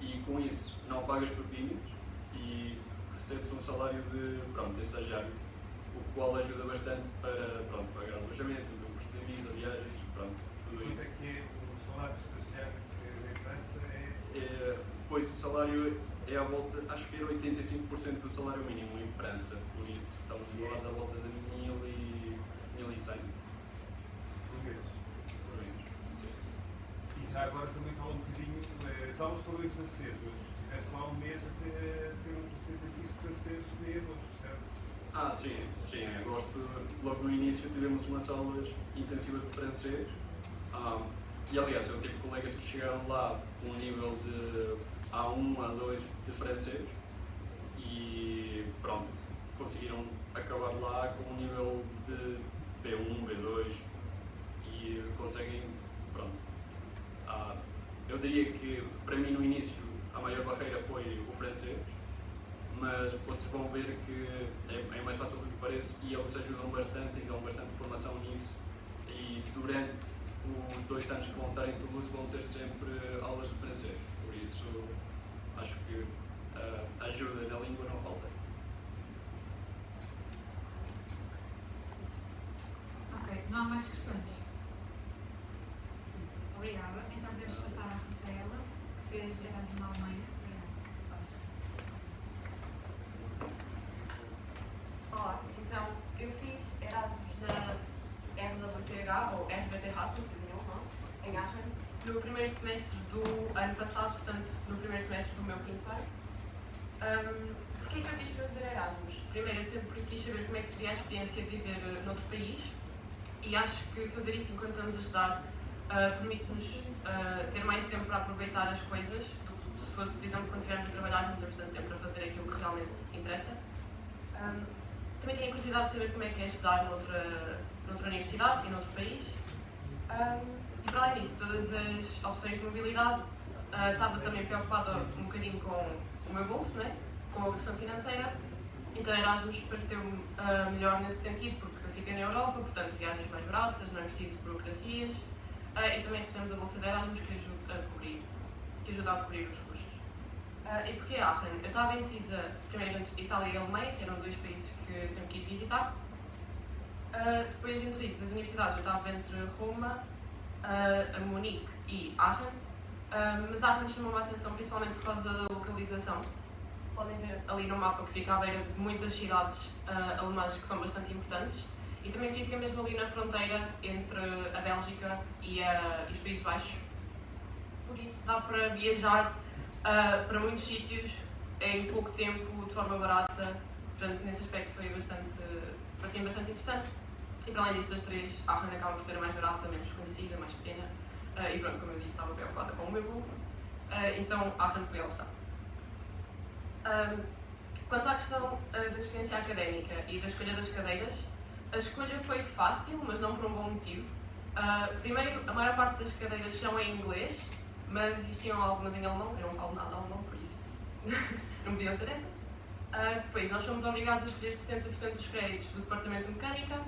e com isso não pagas propinas e recebes um salário de estagiário, o qual ajuda bastante para pagar alojamento, o teu custo de vida, viagens, tudo Quanto isso. é que é o salário de estagiário que em França Pois o salário é à volta, acho que era 85% do salário mínimo em França, por isso estamos a falar da volta de 1.100 por mês? por mês. Sim. E já agora também fala um bocadinho, as aulas foram em francês, mas se estivesse lá um mês a ter um exercício de francês em agosto, certo? Sim, em agosto, logo no início, tivemos umas aulas intensivas de francês. E aliás, eu tive colegas que chegaram lá com um nível de A1, A2 de francês e pronto, conseguiram acabar lá com um nível de B1, B2 e conseguem, eu diria que para mim no início a maior barreira foi o francês, mas vocês vão ver que é mais fácil do que parece e eles ajudam bastante e dão bastante formação nisso e durante os 2 anos que vão estar em Toulouse vão ter sempre aulas de francês, por isso acho que a ajuda na língua não falta. Ok, não há mais questões? Obrigada. Então podemos passar à Rafaela, que fez Erasmus na Alemanha. Olá, então eu fiz Erasmus na RWTH, ou RWTH, em Aachen, no primeiro semestre do ano passado, portanto, no primeiro semestre do meu quinto ano. Porquê que eu quis fazer Erasmus? Primeiro, eu sempre quis saber como é que seria a experiência de viver noutro país e acho que fazer isso enquanto estamos a estudar permite-nos ter mais tempo para aproveitar as coisas do que se fosse, por exemplo, quando estivermos a trabalhar, não temos tanto tempo para fazer aquilo que realmente interessa. Também tenho a curiosidade de saber como é que é estudar noutra universidade e noutro país. E para além disso, todas as opções de mobilidade, estava também preocupada um bocadinho com o meu bolso, né? Com a questão financeira. Então Erasmus pareceu-me melhor nesse sentido, porque fica na Europa, portanto viagens mais baratas, não é preciso de burocracias. E também recebemos a bolsa de Erasmus que ajuda a cobrir os custos. E porquê Aachen? Eu estava indecisa primeiro entre Itália e Alemanha, que eram 2 países que eu sempre quis visitar. Depois, entre isso, das universidades, eu estava entre Roma, a Munique e Aachen. Mas Aachen chamou-me a atenção principalmente por causa da localização. Podem ver ali no mapa que fica à beira de muitas cidades alemãs que são bastante importantes. E também fica mesmo ali na fronteira entre a Bélgica e os Países Baixos. Por isso dá para viajar para muitos sítios em pouco tempo, de forma barata. Portanto, nesse aspecto parecia bastante interessante. E para além disso, das 3, a Aachen acaba por ser a mais barata, menos conhecida, mais pequena. E pronto, como eu disse, estava preocupada com o meu bolso. Então, a Aachen foi a opção. Quanto à questão da experiência académica e da escolha das cadeiras, a escolha foi fácil, mas não por um bom motivo. Primeiro, a maior parte das cadeiras são em inglês, mas existiam algumas em alemão. Eu não falo nada alemão, por isso não podiam ser essas. Depois, nós somos obrigados a escolher 60% dos créditos do departamento de mecânica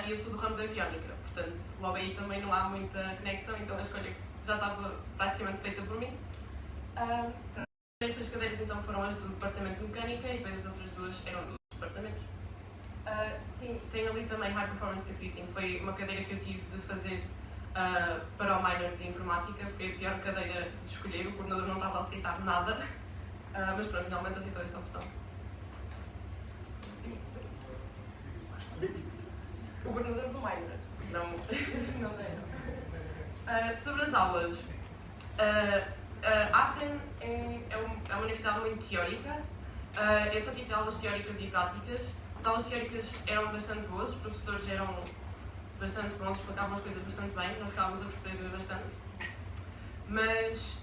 e eu sou do ramo da aviónica, portanto, logo aí também não há muita conexão, então a escolha já estava praticamente feita por mim. Estas cadeiras então foram as do departamento de mecânica e depois as outras duas eram dos departamentos. Tenho ali também High Performance Computing, foi uma cadeira que eu tive de fazer para o minor de informática, foi a pior cadeira de escolher, o coordenador não estava a aceitar nada, mas pronto, finalmente aceitou esta opção. O coordenador do minor, não deixa. Sobre as aulas, Aachen é uma universidade muito teórica, eu só tive aulas teóricas e práticas. As aulas teóricas eram bastante boas, os professores eram bastante bons, explicavam as coisas bastante bem, nós ficávamos a perceber bastante. Mas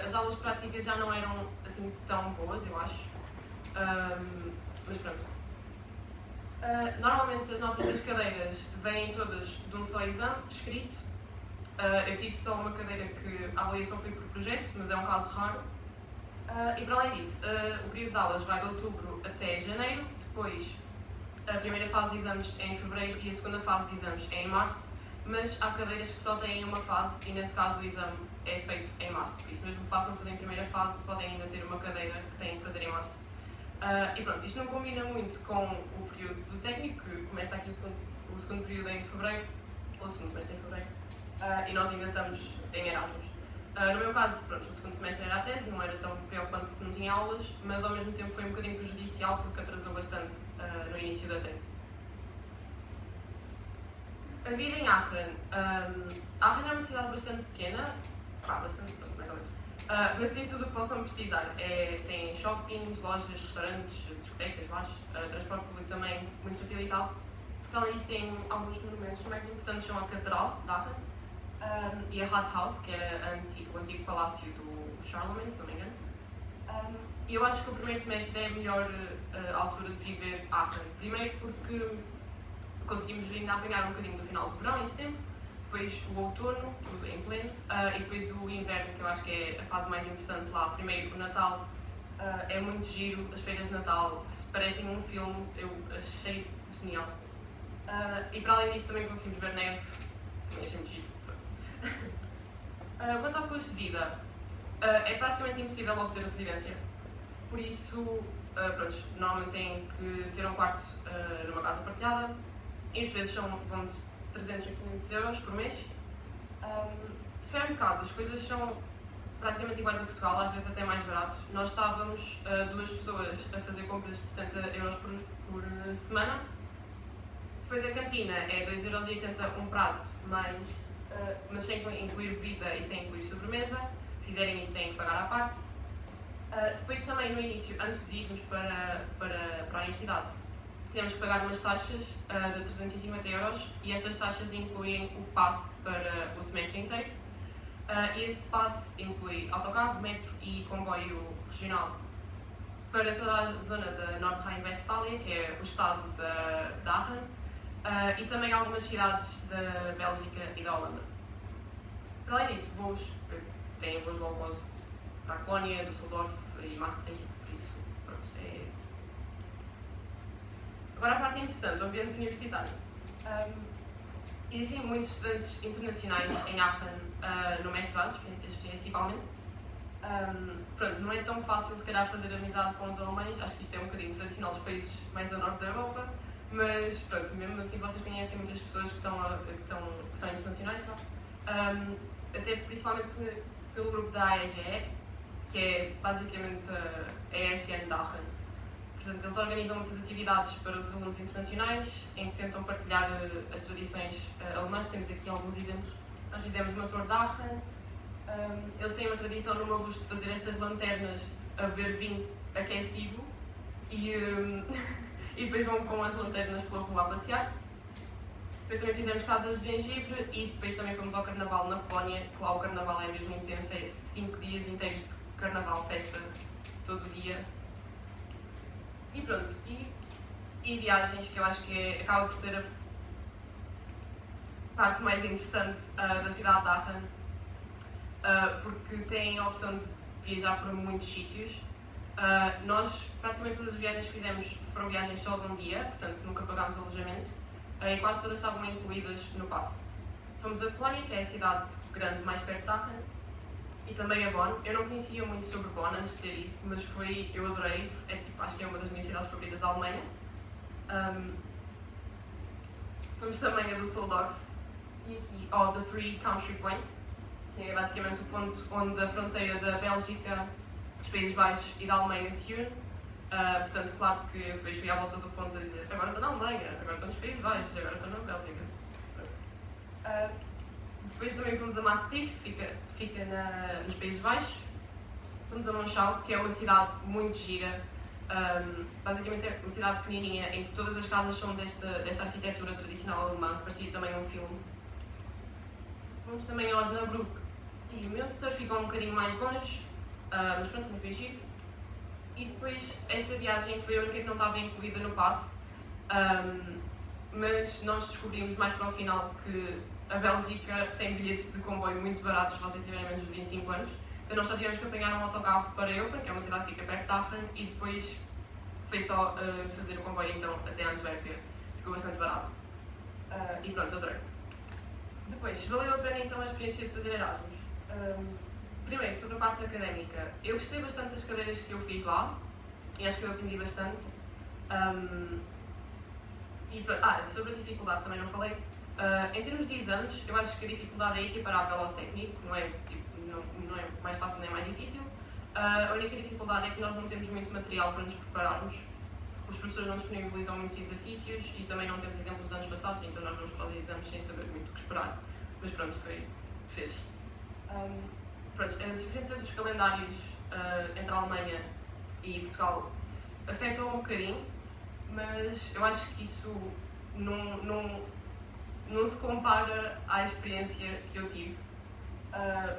as aulas práticas já não eram assim tão boas, eu acho. Mas pronto. Normalmente as notas das cadeiras vêm todas de um só exame escrito. Eu tive só uma cadeira que a avaliação foi por projeto, mas é um caso raro. E para além disso, o período de aulas vai de outubro até janeiro, depois a primeira fase de exames é em fevereiro e a segunda fase de exames é em março, mas há cadeiras que só têm uma fase e nesse caso o exame é feito em março, por isso mesmo que façam tudo em primeira fase podem ainda ter uma cadeira que têm que fazer em março. E pronto, isto não combina muito com o período do técnico, que começa aqui o segundo período em fevereiro, ou o segundo semestre em fevereiro, e nós ainda estamos em Erasmus. No meu caso, pronto, o segundo semestre era a tese, não era tão preocupante porque não tinha aulas, mas ao mesmo tempo foi um bocadinho prejudicial porque atrasou bastante no início da tese. A vida em Aachen. Aachen é uma cidade bastante pequena, bastante, mais ou menos, mas tem tudo o que possam precisar. Tem shoppings, lojas, restaurantes, discotecas, bares, transporte público também muito facilitado. Para além disso tem alguns monumentos, os mais importantes são a Catedral de Aachen, e a Rathaus, que era o antigo palácio do Charlemagne, se não me engano. E eu acho que o primeiro semestre é a melhor altura de viver Aachen. Primeiro porque conseguimos ainda apanhar um bocadinho do final do verão, em setembro, depois o outono, tudo em pleno, e depois o inverno, que eu acho que é a fase mais interessante lá. Primeiro, o Natal é muito giro, as feiras de Natal parecem um filme, eu achei genial. E para além disso também conseguimos ver neve, também achei muito giro. Quanto ao custo de vida, é praticamente impossível obter residência, por isso, normalmente têm que ter um quarto numa casa partilhada e os preços vão de 300 a 500 euros por mês. Supermercado, as coisas são praticamente iguais a Portugal, às vezes até mais baratos. Nós estávamos duas pessoas a fazer compras de 70 euros por semana. Depois a cantina é 2,80€ um prato, mas sem incluir bebida e sem incluir sobremesa. Se quiserem isso têm que pagar à parte. Depois também no início, antes de irmos para a universidade, temos que pagar umas taxas de 350 euros e essas taxas incluem o passe para o semestre inteiro. E esse passe inclui autocarro, metro e comboio regional para toda a zona da Nordrhein-Westfália, que é o estado de Aachen, e também algumas cidades da Bélgica e da Holanda. Para além disso, têm voos low cost para a Colónia, Düsseldorf e Maastricht, por isso, pronto, Agora a parte interessante, o ambiente universitário. Existem muitos estudantes internacionais em Aachen no mestrado, principalmente. Não é tão fácil se calhar fazer amizade com os alemães, acho que isto é um bocadinho tradicional dos países mais a norte da Europa, mas pronto, mesmo assim vocês conhecem muitas pessoas que são internacionais, até principalmente pelo grupo da AEGE, que é basicamente a ESN de Aachen. Portanto, eles organizam muitas atividades para os alunos internacionais, em que tentam partilhar as tradições alemãs. Temos aqui alguns exemplos. Nós fizemos uma tour de Aachen. Eles têm uma tradição no Mabusto de fazer estas lanternas a beber vinho aquecido e depois vão com as lanternas pela rua a passear. Depois também fizemos casas de gengibre e depois também fomos ao Carnaval na Polónia, que lá o Carnaval é mesmo intenso, é 5 dias inteiros de Carnaval, festa, todo dia. E pronto, e viagens, que eu acho que acaba por ser parte mais interessante da cidade de Aachen, porque tem a opção de viajar para muitos sítios. Nós, praticamente todas as viagens que fizemos foram viagens só de um dia, portanto nunca pagámos alojamento, e quase todas estavam incluídas no passe. Fomos a Colónia, que é a cidade grande mais perto de Aachen, e também a Bonn. Eu não conhecia muito sobre Bonn antes de ter ido, mas eu adorei, acho que é uma das minhas cidades favoritas da Alemanha. Fomos também a Düsseldorf e aqui ao The Three Country Point, que é basicamente o ponto onde a fronteira da Bélgica, dos Países Baixos e da Alemanha se une. Portanto, claro que depois fui à volta do ponto a dizer agora estou na Alemanha, agora estou nos Países Baixos, agora estou na Bélgica. Depois também fomos a Maastricht, que fica nos Países Baixos. Fomos a Monschau, que é uma cidade muito gira. Basicamente é uma cidade pequenininha em que todas as casas são desta arquitetura tradicional alemã, parecia também um filme. Fomos também a Osnabrück e Münster, ficam um bocadinho mais longe, mas pronto, não foi giro. E depois esta viagem foi a única que não estava incluída no passe, mas nós descobrimos mais para o final que a Bélgica tem bilhetes de comboio muito baratos se vocês tiverem menos de 25 anos. Então nós só tivemos que apanhar um autocarro para Eupen, que é uma cidade que fica perto de Aachen, e depois foi só fazer o comboio então até Antuérpia. Ficou bastante barato. E pronto, adorei. Depois, valeu a pena então a experiência de fazer Erasmus. Primeiro, sobre a parte académica, eu gostei bastante das cadeiras que eu fiz lá e acho que eu aprendi bastante. Sobre a dificuldade também não falei. Em termos de exames, eu acho que a dificuldade é equiparável ao técnico, não é mais fácil nem mais difícil. A única dificuldade é que nós não temos muito material para nos prepararmos. Os professores não disponibilizam muitos exercícios e também não temos exemplos de anos passados, então nós vamos para os exames sem saber muito o que esperar. Mas pronto, fez. A diferença dos calendários entre a Alemanha e Portugal afetou um bocadinho, mas eu acho que isso não se compara à experiência que eu tive.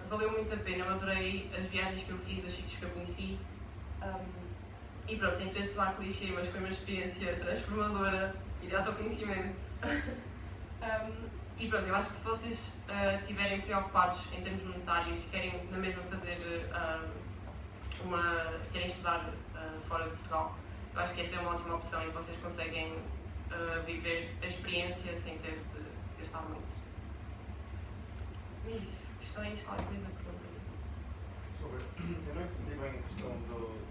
Valeu muito a pena, eu adorei as viagens que eu fiz, os sítios que eu conheci. E pronto, sem querer soar clichê, mas foi uma experiência transformadora e de autoconhecimento. E pronto, eu acho que se vocês estiverem preocupados em termos monetários e querem na mesma querem estudar fora de Portugal, eu acho que esta é uma ótima opção e vocês conseguem viver a experiência sem ter de gastar muito. E isso, questões, qualquer coisa, perguntem. Eu não entendi bem a questão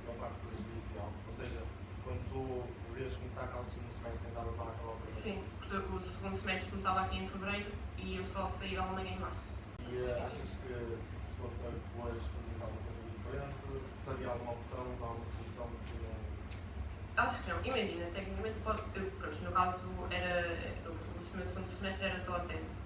da parte prejudicial, ou seja, quando tu irias começar cá o segundo semestre, tentavas lá acabar o primeiro? Sim, porque o segundo semestre começava aqui em fevereiro e eu só saí da Alemanha em março. E achas que se fosse depois fazer alguma coisa diferente, se havia alguma opção, alguma solução que não... Acho que não. Imagina, tecnicamente, no caso, o meu segundo semestre era só a tese.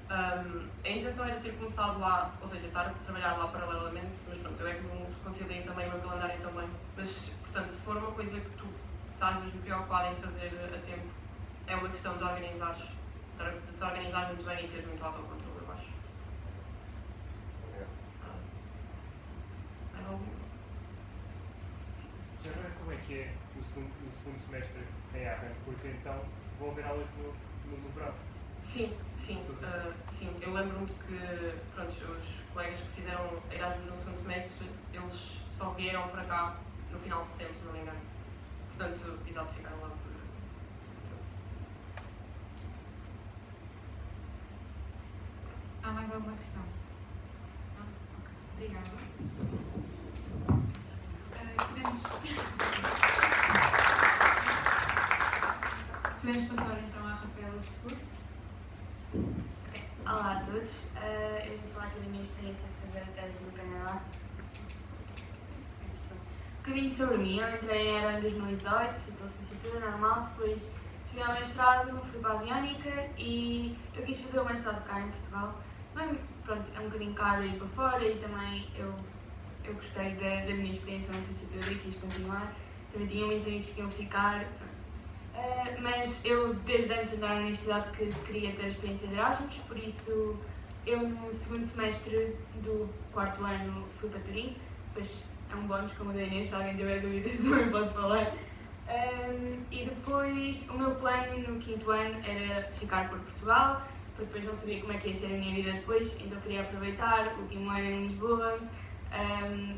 A intenção era ter começado lá, ou seja, estar a trabalhar lá paralelamente, mas pronto, eu é que não conciliei também o meu calendário também. Mas, portanto, se for uma coisa que tu estás mesmo preocupado em fazer a tempo, é uma questão de te organizares muito bem e teres muito autocontrole, eu acho. Já agora como é que é o segundo semestre em Aachen? Porque então vão haver aulas no verão. Sim. Eu lembro-me que os colegas que fizeram Erasmus no segundo semestre, eles só vieram para cá no final de setembro, se não me engano. Portanto, exato, ficaram lá por setembro. Há mais alguma questão? Não? Ok. Obrigada. Podemos passar então à Rafaela Seguro. Olá a todos, eu vou falar aqui da minha experiência de fazer a tese no Canadá. Um bocadinho sobre mim, eu entrei em Era em 2018, fiz a licenciatura normal, depois cheguei ao mestrado, fui para a Aviónica e eu quis fazer o mestrado cá em Portugal. Mas pronto, é um bocadinho caro ir para fora e também eu gostei da minha experiência na licenciatura e quis continuar. Também tinha muitos amigos que iam ficar. Mas eu, desde antes de entrar na universidade, que queria ter a experiência de Erasmus, por isso eu no segundo semestre do quarto ano fui para Turim, depois é um bónus como o da Inês, se alguém tiver dúvidas também posso falar. E depois o meu plano no quinto ano era ficar por Portugal, porque depois não sabia como é que ia ser a minha vida depois, então queria aproveitar o último ano em Lisboa.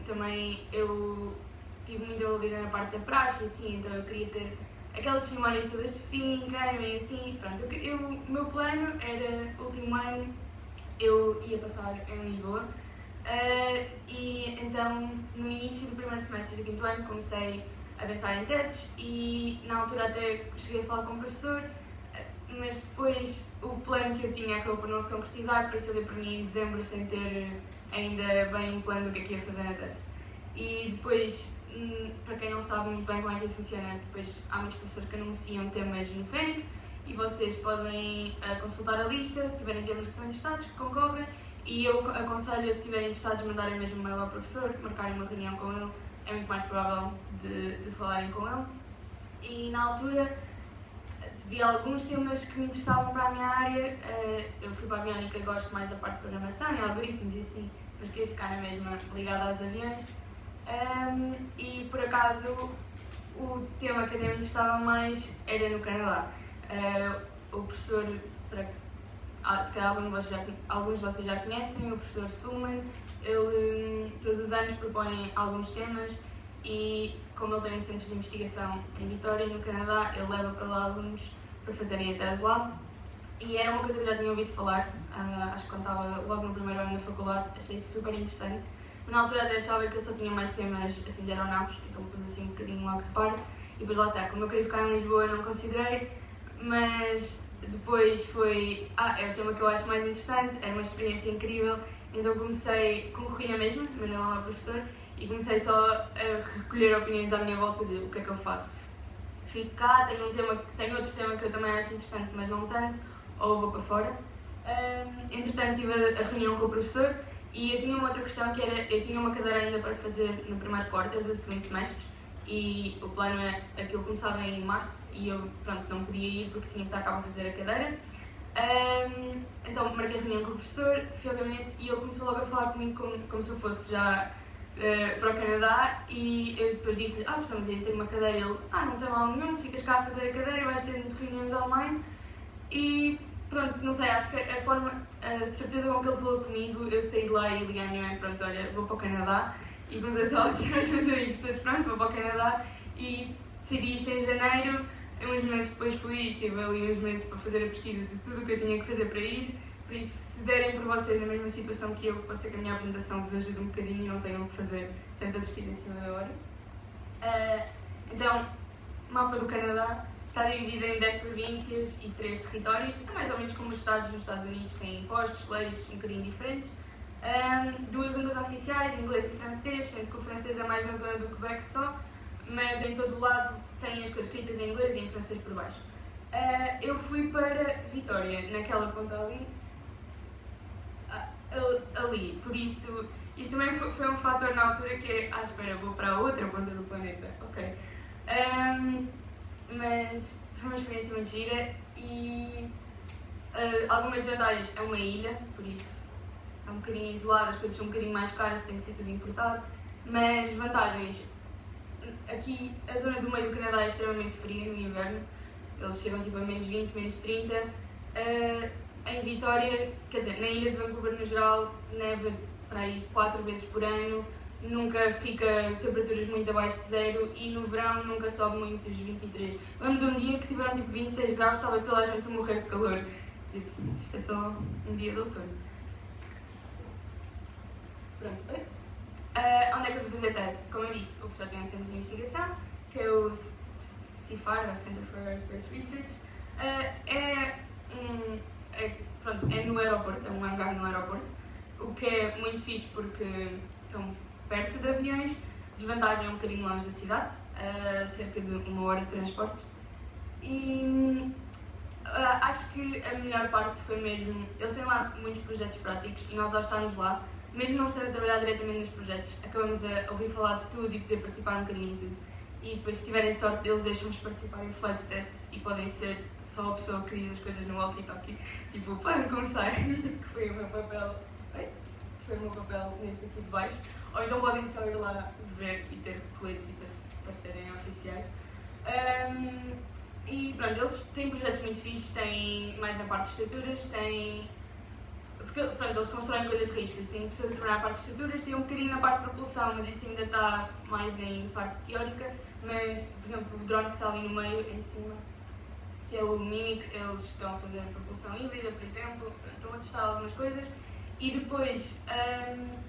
Também eu estive muito envolvida na parte da praxe, assim, então eu queria ter aquelas cerimónias todas de fim, bem assim, pronto. O meu plano era, último ano, eu ia passar em Lisboa. E então, no início do primeiro semestre do quinto ano, comecei a pensar em teses e na altura até cheguei a falar com o professor, mas depois o plano que eu tinha acabou por não se concretizar, por isso eu dei por mim em dezembro sem ter ainda bem um plano do que ia fazer na tese. E depois, para quem não sabe muito bem como é que isso funciona, depois há muitos professores que anunciam temas no Fênix e vocês podem consultar a lista, se tiverem temas que estão interessados, que concorrem. E eu aconselho, se estiverem interessados, mandarem mesmo um mail ao professor, marcarem uma reunião com ele, é muito mais provável de falarem com ele. E na altura, vi alguns temas que me interessavam para a minha área. Eu fui para a aviónica e gosto mais da parte de programação e algoritmos e assim, mas queria ficar na mesma ligada aos aviões. E por acaso, o tema que até me interessava mais era no Canadá. O professor, se calhar alguns de vocês já conhecem, o professor Sulman, ele todos os anos propõe alguns temas e, como ele tem um centro de investigação em Vitória, no Canadá, ele leva para lá alunos para fazerem a tese lá. E era uma coisa que eu já tinha ouvido falar, acho que quando estava logo no primeiro ano da faculdade, achei super interessante. Mas na altura até achava que ele só tinha mais temas assim, de aeronaves, então pus assim um bocadinho logo de parte. E depois lá está, como eu queria ficar em Lisboa, não considerei, mas depois foi, é o tema que eu acho mais interessante, era uma experiência incrível, então concorri na mesma, mandei mal ao professor e comecei só a recolher opiniões à minha volta de o que é que eu faço. Fico cá, tenho outro tema que eu também acho interessante, mas não tanto, ou vou para fora. Entretanto tive a reunião com o professor e eu tinha uma outra questão que era, eu tinha uma cadeira ainda para fazer no primeiro quarto do segundo semestre e o plano é aquilo começava em março e eu não podia ir porque tinha que estar cá para fazer a cadeira. Então marquei a reunião com o professor, fui ao gabinete e ele começou logo a falar comigo como se eu fosse já para o Canadá e eu depois disse-lhe, professor, mas eu tenho uma cadeira. Ele, não tem mal nenhum, ficas cá a fazer a cadeira e vais ter reuniões online. E pronto, não sei, acho que a certeza com que ele falou comigo, eu saí de lá e liguei à minha mãe, pronto, olha, vou para o Canadá. E comecei só a dizer aos meus amigos, pronto, vou para o Canadá e decidi isto em janeiro. Uns meses depois fui, tive ali uns meses para fazer a pesquisa de tudo o que eu tinha que fazer para ir. Por isso, se derem por vocês na mesma situação que eu, pode ser que a minha apresentação vos ajude um bocadinho e não tenham que fazer tanta pesquisa em cima da hora. Então, o mapa do Canadá está dividido em 10 províncias e 3 territórios. É mais ou menos como os Estados nos Estados Unidos têm impostos, leis um bocadinho diferentes. 2 línguas oficiais, inglês e francês, sendo que o francês é mais na zona do Quebec só, mas em todo o lado tem as coisas escritas em inglês e em francês por baixo. Eu fui para Vitória, naquela ponta ali, por isso também foi um fator na altura que é, espera, vou para a outra ponta do planeta, ok. Mas foi uma experiência muito gira e algumas vantagens, é uma ilha, por isso é um bocadinho isolado, as coisas são um bocadinho mais caras, tem que ser tudo importado, mas vantagens, aqui a zona do meio do Canadá é extremamente fria no inverno, eles chegam tipo a menos 20, menos 30, em Vitória, quer dizer, na ilha de Vancouver no geral, neva para aí 4 vezes por ano, nunca fica temperaturas muito abaixo de zero e no verão nunca sobe muito dos 23. Lembro de um dia que tiveram tipo 26 graus, estava toda a gente a morrer de calor. Tipo, isto é só um dia de outono. Pronto. Onde é que eu fui fazer a tese? Como eu disse, o professor tem um centro de investigação, que é o CFAR, o Center for Aerospace Research. É no aeroporto, é um hangar no aeroporto, o que é muito fixe porque estão perto de aviões. Desvantagem é um bocadinho longe da cidade, cerca de 1 hora de transporte. E acho que a melhor parte foi mesmo, eles têm lá muitos projetos práticos e nós ao estarmos lá, mesmo não estando a trabalhar diretamente nos projetos, acabamos a ouvir falar de tudo e poder participar um bocadinho em tudo. E depois, se tiverem sorte, eles deixam-nos participar em flight tests e podem ser só a pessoa que diz as coisas no walkie-talkie, tipo, para começar, que foi o meu papel, neste aqui de baixo. Ou então podem só ir lá ver e ter coletes e parecerem oficiais. E pronto, eles têm projetos muito fixes, têm mais na parte de estruturas, têm... Porque pronto, eles constroem coisas de raiz, por isso têm pessoas a trabalhar na parte de estruturas, têm um bocadinho na parte de propulsão, mas isso ainda está mais em parte teórica. Mas, por exemplo, o drone que está ali no meio, em cima, que é o Mimic, eles estão a fazer propulsão híbrida, por exemplo, estão a testar algumas coisas. E depois,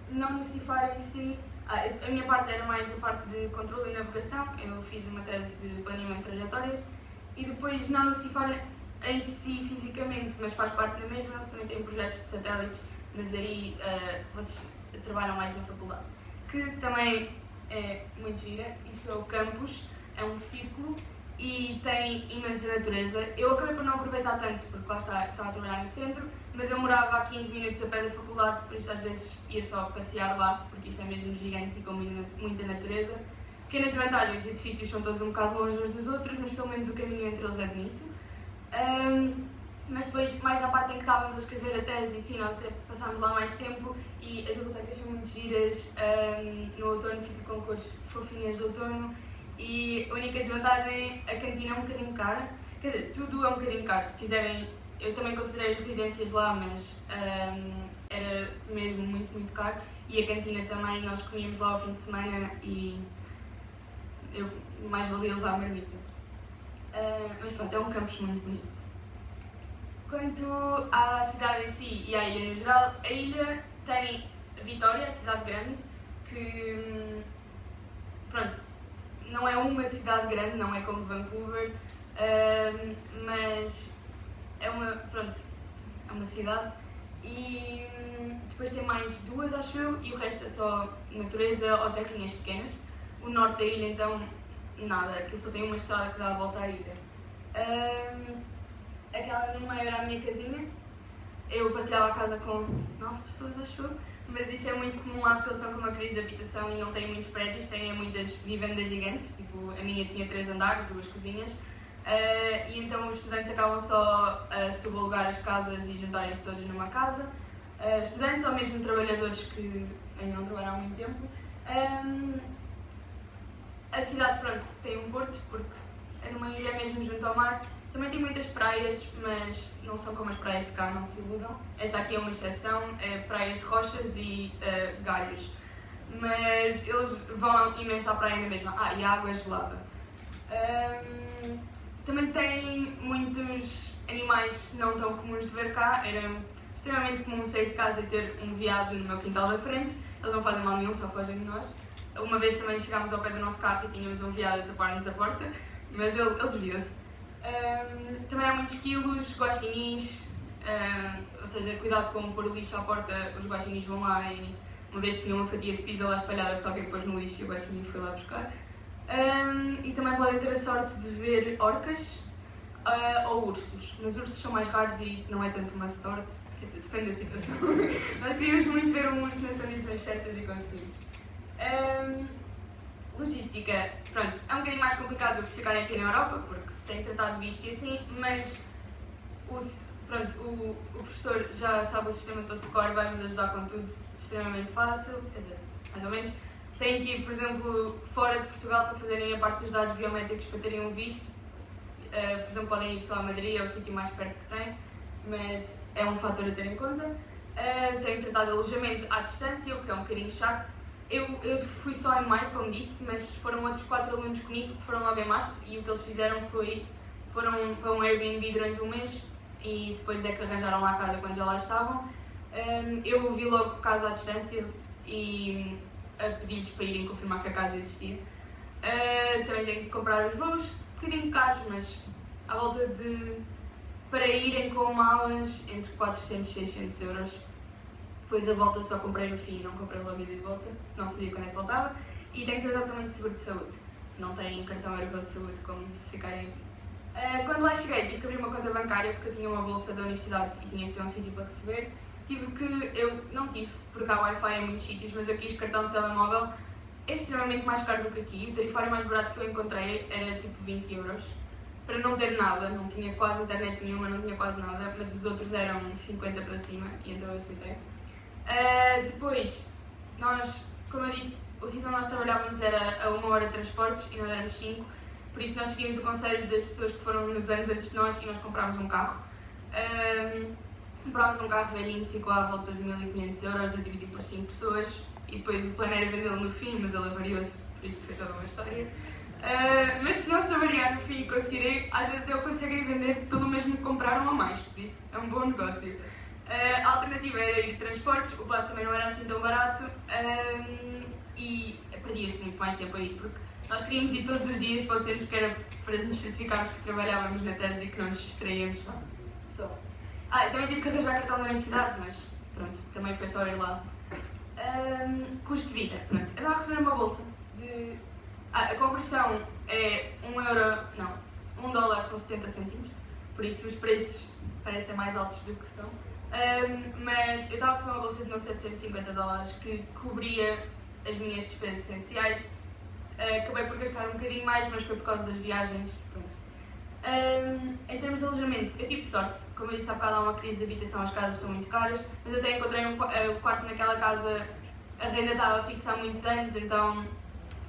não no CIFAR em si, a minha parte era mais a parte de controle e navegação, eu fiz uma tese de planeamento de trajetórias. E depois, não no CIFAR em si fisicamente, mas faz parte da mesma, eles também têm projetos de satélites, mas aí vocês trabalham mais na faculdade. Que também é muito gira, isto é o campus, é um círculo e tem imensa natureza. Eu acabei por não aproveitar tanto, porque lá está, estava a trabalhar no centro, mas eu morava a 15 minutos a pé da faculdade, por isso às vezes ia só passear lá, porque isto é mesmo gigante e com muita natureza. Pequena desvantagem, os edifícios são todos um bocado longe uns dos outros, mas pelo menos o caminho entre eles é bonito. Mas depois, mais na parte em que estávamos a escrever a tese, sim, nós passámos lá mais tempo e as bibliotecas são muito giras, no outono fica com cores fofinhas de outono e a única desvantagem, a cantina é um bocadinho cara, quer dizer, tudo é um bocadinho caro, se quiserem, eu também considerei as residências lá, mas era mesmo muito caro e a cantina também, nós comíamos lá ao fim de semana e eu mais valia levar a marmita. Mas pronto, é um campus muito bonito. Quanto à cidade em si e à ilha no geral, a ilha tem Vitória, a cidade grande, que pronto, não é uma cidade grande, não é como Vancouver, mas é uma cidade e depois tem mais duas, acho eu, e o resto é só natureza ou terrinhas pequenas. O norte da ilha, então, nada, aquilo só tem uma estrada que dá a volta à ilha. Aquela no meio era a minha casinha. Eu partilhava a casa com 9 pessoas, acho eu, mas isso é muito comum lá porque eles estão com uma crise de habitação e não têm muitos prédios, têm muitas vivendas gigantes, tipo a minha tinha 3 andares, 2 cozinhas, e então os estudantes acabam só a subalugar as casas e juntarem-se todos numa casa, estudantes ou mesmo trabalhadores que ainda não trabalham há muito tempo. A cidade, pronto, tem um porto, porque é numa ilha mesmo junto ao mar. Também tem muitas praias, mas não são como as praias de cá, não se iludam. Esta aqui é uma exceção, é praias de rochas e galhos. Mas eles vão imenso à praia na mesma. E a água é gelada. Também tem muitos animais não tão comuns de ver cá. Era extremamente comum sair de casa e ter um veado no meu quintal da frente. Eles não fazem mal nenhum, só fogem de nós. Uma vez também chegámos ao pé do nosso carro e tínhamos um veado a tapar-nos a porta, mas ele desviou-se. Também há muitos quilos, guaxinins, ou seja, cuidado com pôr o lixo à porta, os guaxinins vão lá e uma vez tinha uma fatia de pizza lá espalhada porque alguém pôs no lixo e o guaxinim foi lá buscar. E também podem ter a sorte de ver orcas ou ursos, mas ursos são mais raros e não é tanto uma sorte, quer dizer, depende da situação. Nós queríamos muito ver um urso nas condições certas e conseguimos. Logística, pronto, é um bocadinho mais complicado do que se ficarem aqui na Europa, porque tem tratado de visto e assim, mas o professor já sabe o sistema todo de cor, vai-nos ajudar com tudo, extremamente fácil, quer dizer, mais ou menos. Têm que ir, por exemplo, fora de Portugal para fazerem a parte dos dados biométricos para terem um visto. Por exemplo, podem ir só a Madrid, é o sítio mais perto que tem, mas é um fator a ter em conta. Têm tratado de alojamento à distância, o que é um bocadinho chato. Eu fui só em maio, como disse, mas foram outros 4 alunos comigo que foram logo em março e o que eles fizeram foram para um Airbnb durante um mês e depois é que arranjaram lá a casa quando já lá estavam. Eu vi logo casa à distância e pedi-lhes para irem confirmar que a casa existia. Também tenho que comprar os voos, um bocadinho caros, mas à volta de, para irem com malas, entre 400 e 600 euros. Depois a volta só comprei no fim, não comprei logo ida de volta, não sabia quando é que voltava. E tenho que tratar também de seguro de saúde, não têm cartão europeu de saúde como se ficarem aqui. Quando lá cheguei tive que abrir uma conta bancária porque eu tinha uma bolsa da universidade e tinha que ter um sítio para receber. Eu não tive, porque há Wi-Fi em muitos sítios, mas eu quis cartão de telemóvel. É extremamente mais caro do que aqui, o tarifário mais barato que eu encontrei era tipo 20 euros. Para não ter nada, não tinha quase internet nenhuma, não tinha quase nada, mas os outros eram 50 para cima e então eu aceitei. Depois, nós, como eu disse, o sítio onde nós trabalhávamos era a 1 hora de transportes e nós éramos 5 por isso nós seguimos o conselho das pessoas que foram nos anos antes de nós e nós comprámos um carro. Comprámos um carro velhinho, ficou à volta de 1500 euros a dividir por 5 pessoas e depois o plano era vendê-lo no fim, mas ele avariou-se, por isso foi toda uma história. Mas se não se avariar no fim e conseguirem, às vezes eu conseguem vender pelo mesmo que compraram a mais, por isso é um bom negócio. A alternativa era ir de transportes, o passo também não era assim tão barato e perdia-se muito mais tempo a ir, porque nós queríamos ir todos os dias para o centro, que era para nos certificarmos que trabalhávamos na tese e que não nos distraíamos só. Eu também tive que arranjar cartão da universidade, mas pronto, também foi só ir lá. Custo de vida, pronto. Eu estava a receber uma bolsa de... a conversão é $1 são 70 cêntimos, por isso os preços parecem mais altos do que são. Mas eu estava a receber uma bolsa de $750 que cobria as minhas despesas essenciais. Acabei por gastar um bocadinho mais, mas foi por causa das viagens. Pronto. Em termos de alojamento, eu tive sorte. Como eu disse há bocado, há uma crise de habitação, as casas estão muito caras, mas eu até encontrei um quarto naquela casa, a renda estava fixa há muitos anos, então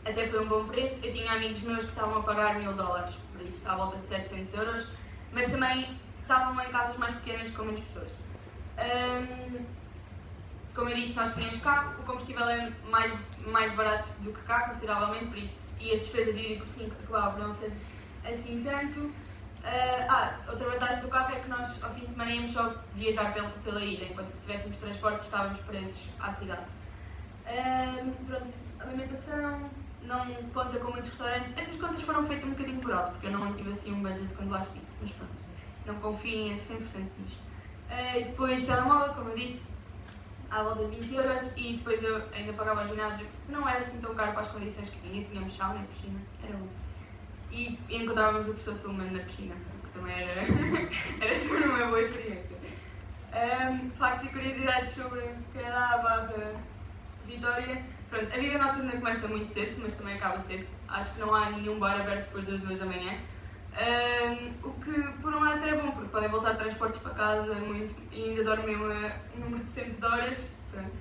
até foi um bom preço. Eu tinha amigos meus que estavam a pagar $1000, por isso à volta de 700 euros, mas também estavam em casas mais pequenas com menos pessoas. Como eu disse, nós tínhamos carro, o combustível é mais barato do que cá, consideravelmente, por isso, e as despesas divididas por 5 acabavam por não ser assim tanto. Outra vantagem do carro é que nós, ao fim de semana, íamos só viajar pela ilha, enquanto que se tivéssemos transporte estávamos presos à cidade. Pronto, alimentação, não conta com muitos restaurantes. Estas contas foram feitas um bocadinho por alto, porque eu não tive assim um budget quando lá estive, mas pronto, não confiem a 100% nisto. Depois telemóvel, como eu disse, à volta de 20 euros, e depois eu ainda pagava o ginásio, não era assim tão caro para as condições que tinha, tínhamos sauna e piscina, era bom. E encontrávamos o professor Sulman na piscina, que também era sempre uma boa experiência. Factos e curiosidades sobre Canadá / Vitória. Pronto, a vida noturna começa muito cedo, mas também acaba cedo. Acho que não há nenhum bar aberto depois das 2 da manhã. O que por um lado é bom, porque podem voltar de transportes para casa e ainda dormem um número decente de horas. Pronto.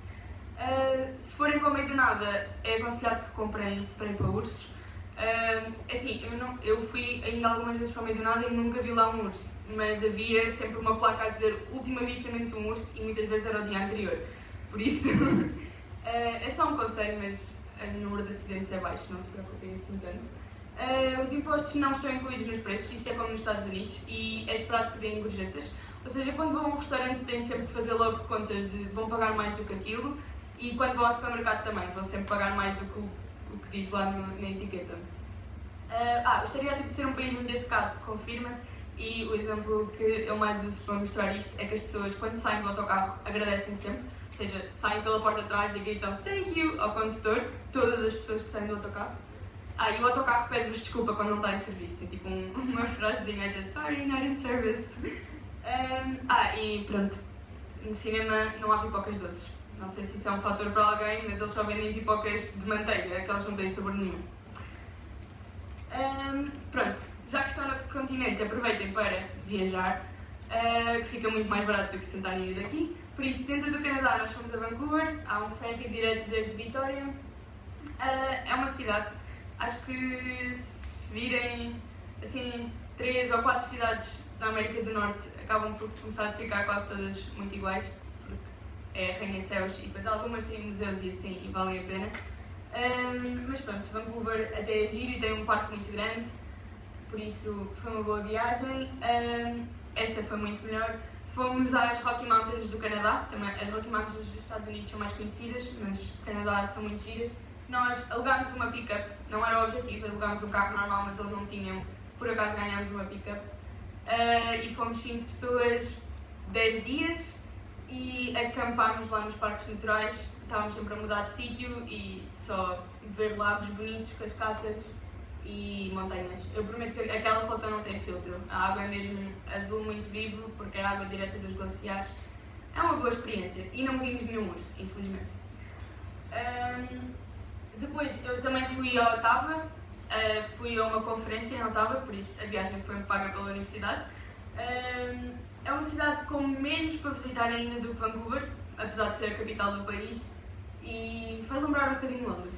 Se forem para o meio do nada, é aconselhado que comprem spray para ursos. Assim, eu fui ainda algumas vezes para o meio do nada e nunca vi lá um urso, mas havia sempre uma placa a dizer último avistamento de um urso e muitas vezes era o dia anterior. Por isso, é só um conselho, mas o número de acidentes é baixo, não se preocupem assim tanto. Os impostos não estão incluídos nos preços, isto é como nos Estados Unidos, e é esperado que deem gorjetas. Ou seja, quando vão a um restaurante têm sempre que fazer logo contas de vão pagar mais do que aquilo, e quando vão ao supermercado também vão sempre pagar mais do que o que diz lá na etiqueta. O estereótipo de ser um país muito educado confirma-se, e o exemplo que eu mais uso para mostrar isto é que as pessoas, quando saem do autocarro, agradecem sempre, ou seja, saem pela porta de trás e gritam thank you ao condutor, todas as pessoas que saem do autocarro. E o autocarro pede-vos desculpa quando não está em serviço, tem tipo uma frasezinha a dizer sorry, not in service. E pronto, no cinema não há pipocas doces. Não sei se isso é um fator para alguém, mas eles só vendem pipocas de manteiga, aquelas não têm sabor nenhum. Pronto, já que estão no outro continente, aproveitem para viajar, que fica muito mais barato do que se tentarem ir daqui. Por isso, dentro do Canadá, nós fomos a Vancouver, há um ferry direto desde Vitória. É uma cidade, acho que se virem assim 3 ou 4 cidades na América do Norte, acabam por começar a ficar quase todas muito iguais, porque é arranha-céus e depois algumas têm museus e assim, e valem a pena. Mas pronto, Vancouver até é giro e tem um parque muito grande, por isso foi uma boa viagem. Esta foi muito melhor. Fomos às Rocky Mountains do Canadá, também as Rocky Mountains dos Estados Unidos são mais conhecidas, mas no Canadá são muito giras. Nós alugámos uma pick-up, não era o objetivo, alugámos um carro normal, mas eles não tinham, por acaso ganhámos uma pick-up. E fomos 5 pessoas, 10 dias, e acampámos lá nos parques naturais. Estávamos sempre a mudar de sítio e só ver lagos bonitos, cascatas e montanhas. Eu prometo que aquela foto não tem filtro, a água é mesmo azul muito vivo, porque é a água direta dos glaciares. É uma boa experiência e não vimos nenhum urso, infelizmente. Depois eu também fui a Ottawa, fui a uma conferência em Ottawa, por isso a viagem foi paga pela universidade. É uma cidade com menos para visitar ainda do que Vancouver, apesar de ser a capital do país, e faz lembrar um bocadinho Londres.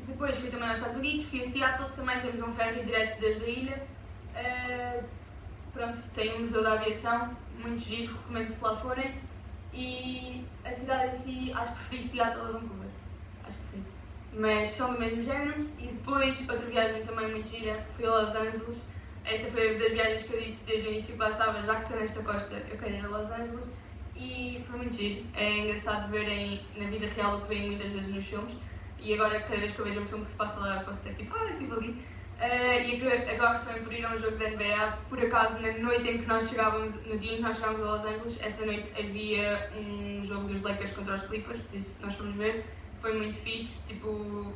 Depois fui também aos Estados Unidos, fui a Seattle, também temos um ferry direto desde a ilha. Pronto, tem um museu da aviação, muito giro, recomendo se lá forem. E a cidade em si, acho que preferi Seattle a Vancouver, acho que sim. Mas são do mesmo género. E depois, outra viagem também muito gira, fui a Los Angeles. Esta foi uma das viagens que eu disse desde o início que lá estava, já que estou nesta costa, eu quero ir a Los Angeles. E foi muito giro, é engraçado verem na vida real o que veem muitas vezes nos filmes. E agora, cada vez que eu vejo um filme que se passa lá, eu posso dizer tipo, estive ali. E acabámos também por ir a um jogo da NBA. Por acaso, na noite em que nós chegávamos, no dia em que nós chegámos a Los Angeles, essa noite havia um jogo dos Lakers contra os Clippers, por isso nós fomos ver. Foi muito fixe, tipo,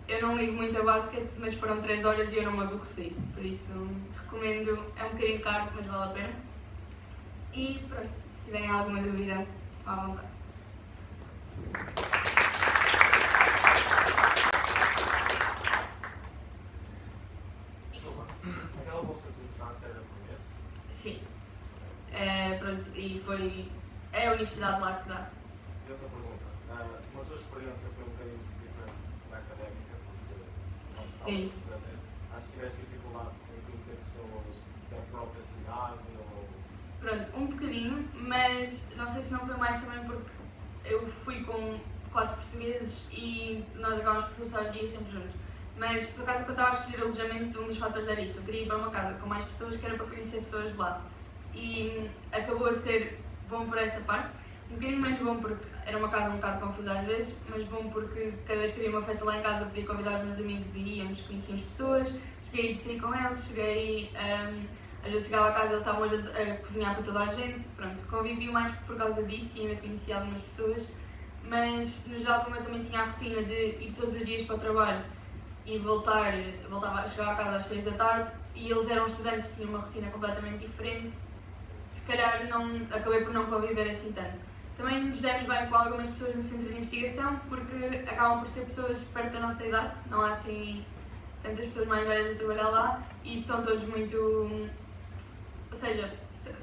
eu não ligo muito a basquete, mas foram 3 horas e eu não me aborreci. Por isso, recomendo, é um bocadinho caro, mas vale a pena. E pronto, se tiverem alguma dúvida, à vontade. Aquela bolsa que tu mostraste era por mês? Sim. Pronto, e foi. É a universidade lá que dá. E outra pergunta. A tua experiência foi um bocadinho diferente na académica, porque Sim. acho que tiveste dificuldade em conhecer pessoas da própria cidade ou. Pronto, um bocadinho, mas não sei se não foi mais também porque eu fui com 4 portugueses e nós acabámos por passar os dias sempre juntos. Mas por acaso, quando estava a escolher alojamento, um dos fatores era isso. Eu queria ir para uma casa com mais pessoas, que era para conhecer pessoas de lá. E acabou a ser bom por essa parte. Um bocadinho menos bom porque era uma casa um bocado confusa às vezes, mas bom porque cada vez que havia uma festa lá em casa eu podia convidar os meus amigos e íamos, conhecíamos pessoas. Cheguei a ir sair com eles, às vezes chegava a casa e eles estavam a cozinhar para toda a gente. Pronto, convivi mais por causa disso e ainda conheci algumas pessoas. Mas no geral, como eu também tinha a rotina de ir todos os dias para o trabalho e chegava a casa às 6 da tarde e eles eram estudantes, tinham uma rotina completamente diferente, se calhar acabei por não conviver assim tanto. Também nos demos bem com algumas pessoas no centro de investigação porque acabam por ser pessoas perto da nossa idade, não há assim tantas pessoas mais velhas a trabalhar lá e são todos muito... Ou seja,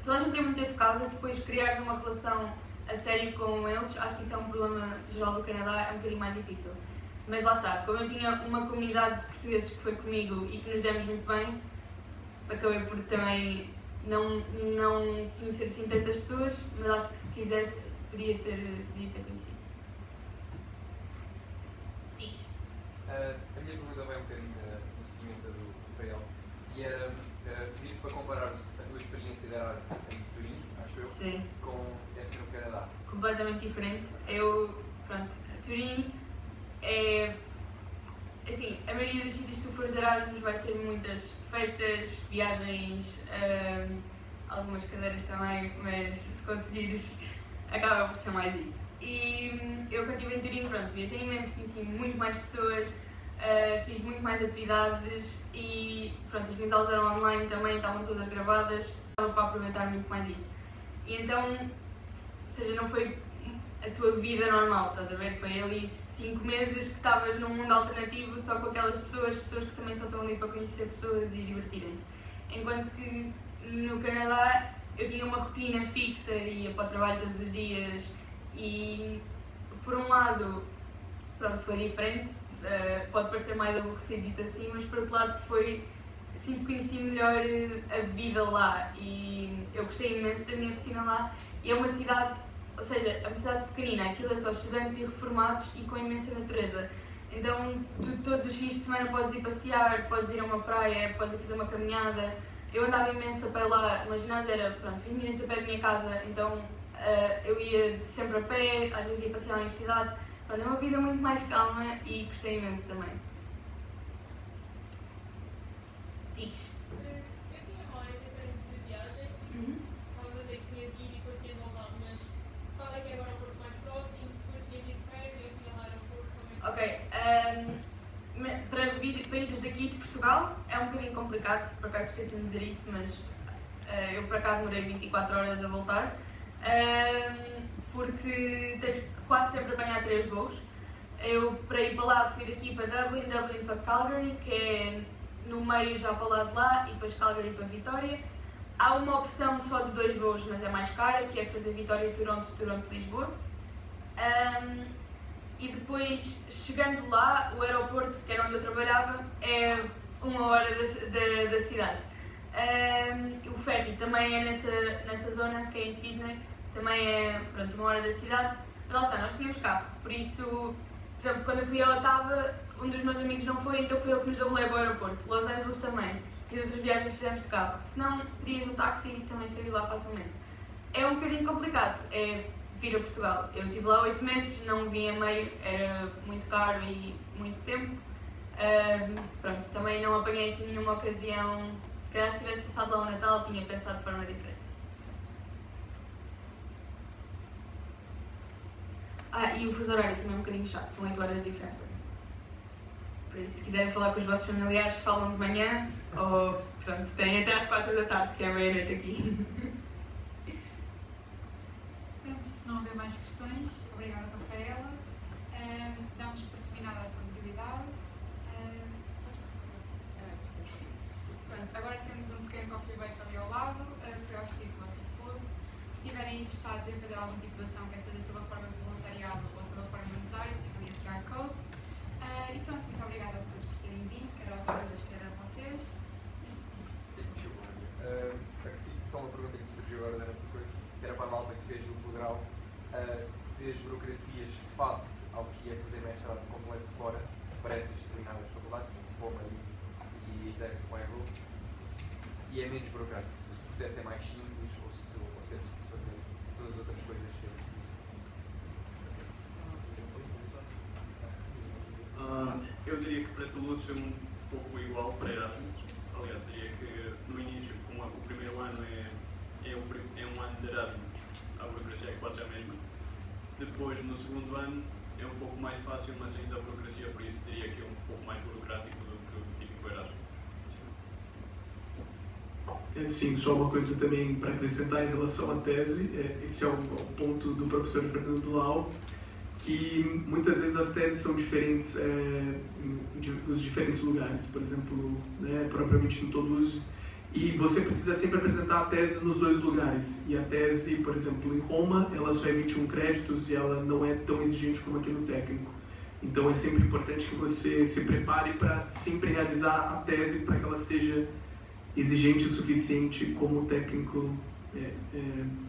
toda a gente é muito educada, depois criares uma relação a sério com eles, acho que isso é um problema geral do Canadá, é um bocadinho mais difícil. Mas lá está, como eu tinha uma comunidade de portugueses que foi comigo e que nos demos muito bem, acabei por também não conhecer assim tantas pessoas, mas acho que se quisesse podia ter conhecido. Diz. A minha pergunta vai um bocadinho no seguimento do Rafael e era pedir para comparar a tua experiência de Erasmus em Turim, acho eu, Sim. com essa no Canadá. Completamente diferente. Turim é... Assim, a maioria dos sítios que tu fores de Erasmus vais ter muitas festas, viagens, algumas cadeiras também, mas se conseguires acaba por ser mais isso. E eu quando estive em Turim, pronto, viajei imenso, conheci muito mais pessoas, fiz muito mais atividades e pronto, as minhas aulas eram online também, estavam todas gravadas, estava para aproveitar muito mais isso. E então, ou seja, não foi a tua vida normal, estás a ver? Foi ali 5 meses que estavas num mundo alternativo só com aquelas pessoas que também só estão ali para conhecer pessoas e divertirem-se. Enquanto que no Canadá eu tinha uma rotina fixa, ia para o trabalho todos os dias e por um lado, pronto, foi diferente, pode parecer mais aborrecido dito assim, mas por outro lado sinto que conheci melhor a vida lá e eu gostei imenso da minha rotina lá e é uma cidade, ou seja, é uma cidade pequenina, aquilo é só estudantes e reformados e com imensa natureza. Então, tu todos os fins de semana podes ir passear, podes ir a uma praia, podes ir fazer uma caminhada. Eu andava imenso a pé lá, o ginásio era, pronto, 20 minutos a pé da minha casa, então eu ia sempre a pé, às vezes ia passear à universidade. Pronto, é uma vida muito mais calma e gostei imenso também. Diz. Eu tinha memórias em termos de viagem. Estavas a dizer que tinhas ido e depois tinhas voltado, mas qual é que é agora o porto mais próximo? Depois tinha ido de ferro e eu tinha lá aeroporto também. Ok. Para ires daqui de Portugal é um bocadinho complicado, por acaso esqueci-me de dizer isso, mas eu para cá demorei 24 horas a voltar, porque tens que quase sempre apanhar 3 voos. Eu para ir para lá fui daqui para Dublin para Calgary, que é no meio já para lá de lá, e depois Calgary para Vitória. Há uma opção só de 2 voos, mas é mais cara, que é fazer Vitória-Toronto, Toronto-Lisboa. e depois, chegando lá, o aeroporto, que era onde eu trabalhava, é 1 hora da cidade. O ferry também é nessa zona, que é em Sydney, também é, pronto, 1 hora da cidade. Mas lá está, nós tínhamos carro, por isso, por exemplo, quando eu fui a Ottawa, um dos meus amigos não foi, então foi ele que nos deu um leve ao aeroporto. Los Angeles também. E as outras viagens fizemos de carro. Se não, pedias um táxi e também cheguei lá facilmente. É um bocadinho complicado, é vir a Portugal. Eu estive lá 8 meses, não vim a meio, era muito caro e muito tempo. Pronto, também não apanhei assim nenhuma ocasião. Se calhar se tivesse passado lá o Natal, tinha pensado de forma diferente. E o fuso horário também é um bocadinho chato, são 8 horas de diferença. Por isso, se quiserem falar com os vossos familiares, falam de manhã ou, pronto, têm até às 4 da tarde, que é meia-noite aqui. Pronto, se não houver mais questões, obrigada, Rafaela. Damos por terminada essa mobilidade. Podes passar para a Pronto, agora temos um pequeno coffee break ali ao lado, que foi oferecido pela FeedFood. Se estiverem interessados em fazer algum tipo de ação, quer seja sob a forma de voluntariado ou sob a forma monetária, tem ali o QR Code. E pronto, muito obrigada a todos por terem vindo, quer aos alunos, quer a vocês. Só uma pergunta que me surgiu agora da outra coisa, que era para a malta que fez duplo grau, se as burocracias face ao que é fazer mestrado completo fora, para essas determinadas faculdades, FOMA e Executive, se é menos burocrático, se o processo é mais simples ou se é preciso fazer todas as outras coisas que é preciso. Eu diria que para Toulouse é um pouco igual para Erasmus. Aliás, diria que no início, como o primeiro ano é um ano de Erasmus, a burocracia é quase a mesma. Depois, no segundo ano, é um pouco mais fácil, mas ainda a burocracia, por isso diria que é um pouco mais burocrático do que o típico Erasmus. Sim, só uma coisa também para acrescentar em relação à tese, esse é o ponto do professor Fernando Lau, que muitas vezes as teses são diferentes nos diferentes lugares, por exemplo, propriamente no Toulouse, e você precisa sempre apresentar a tese nos 2 lugares. E a tese, por exemplo, em Roma, ela só é 21 créditos e ela não é tão exigente como aqui no técnico. Então é sempre importante que você se prepare para sempre realizar a tese para que ela seja exigente o suficiente como o técnico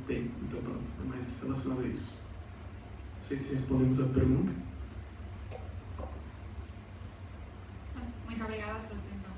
tem. Então pronto, é mais relacionado a isso. Não sei se respondemos a pergunta. Muito obrigada a todos então.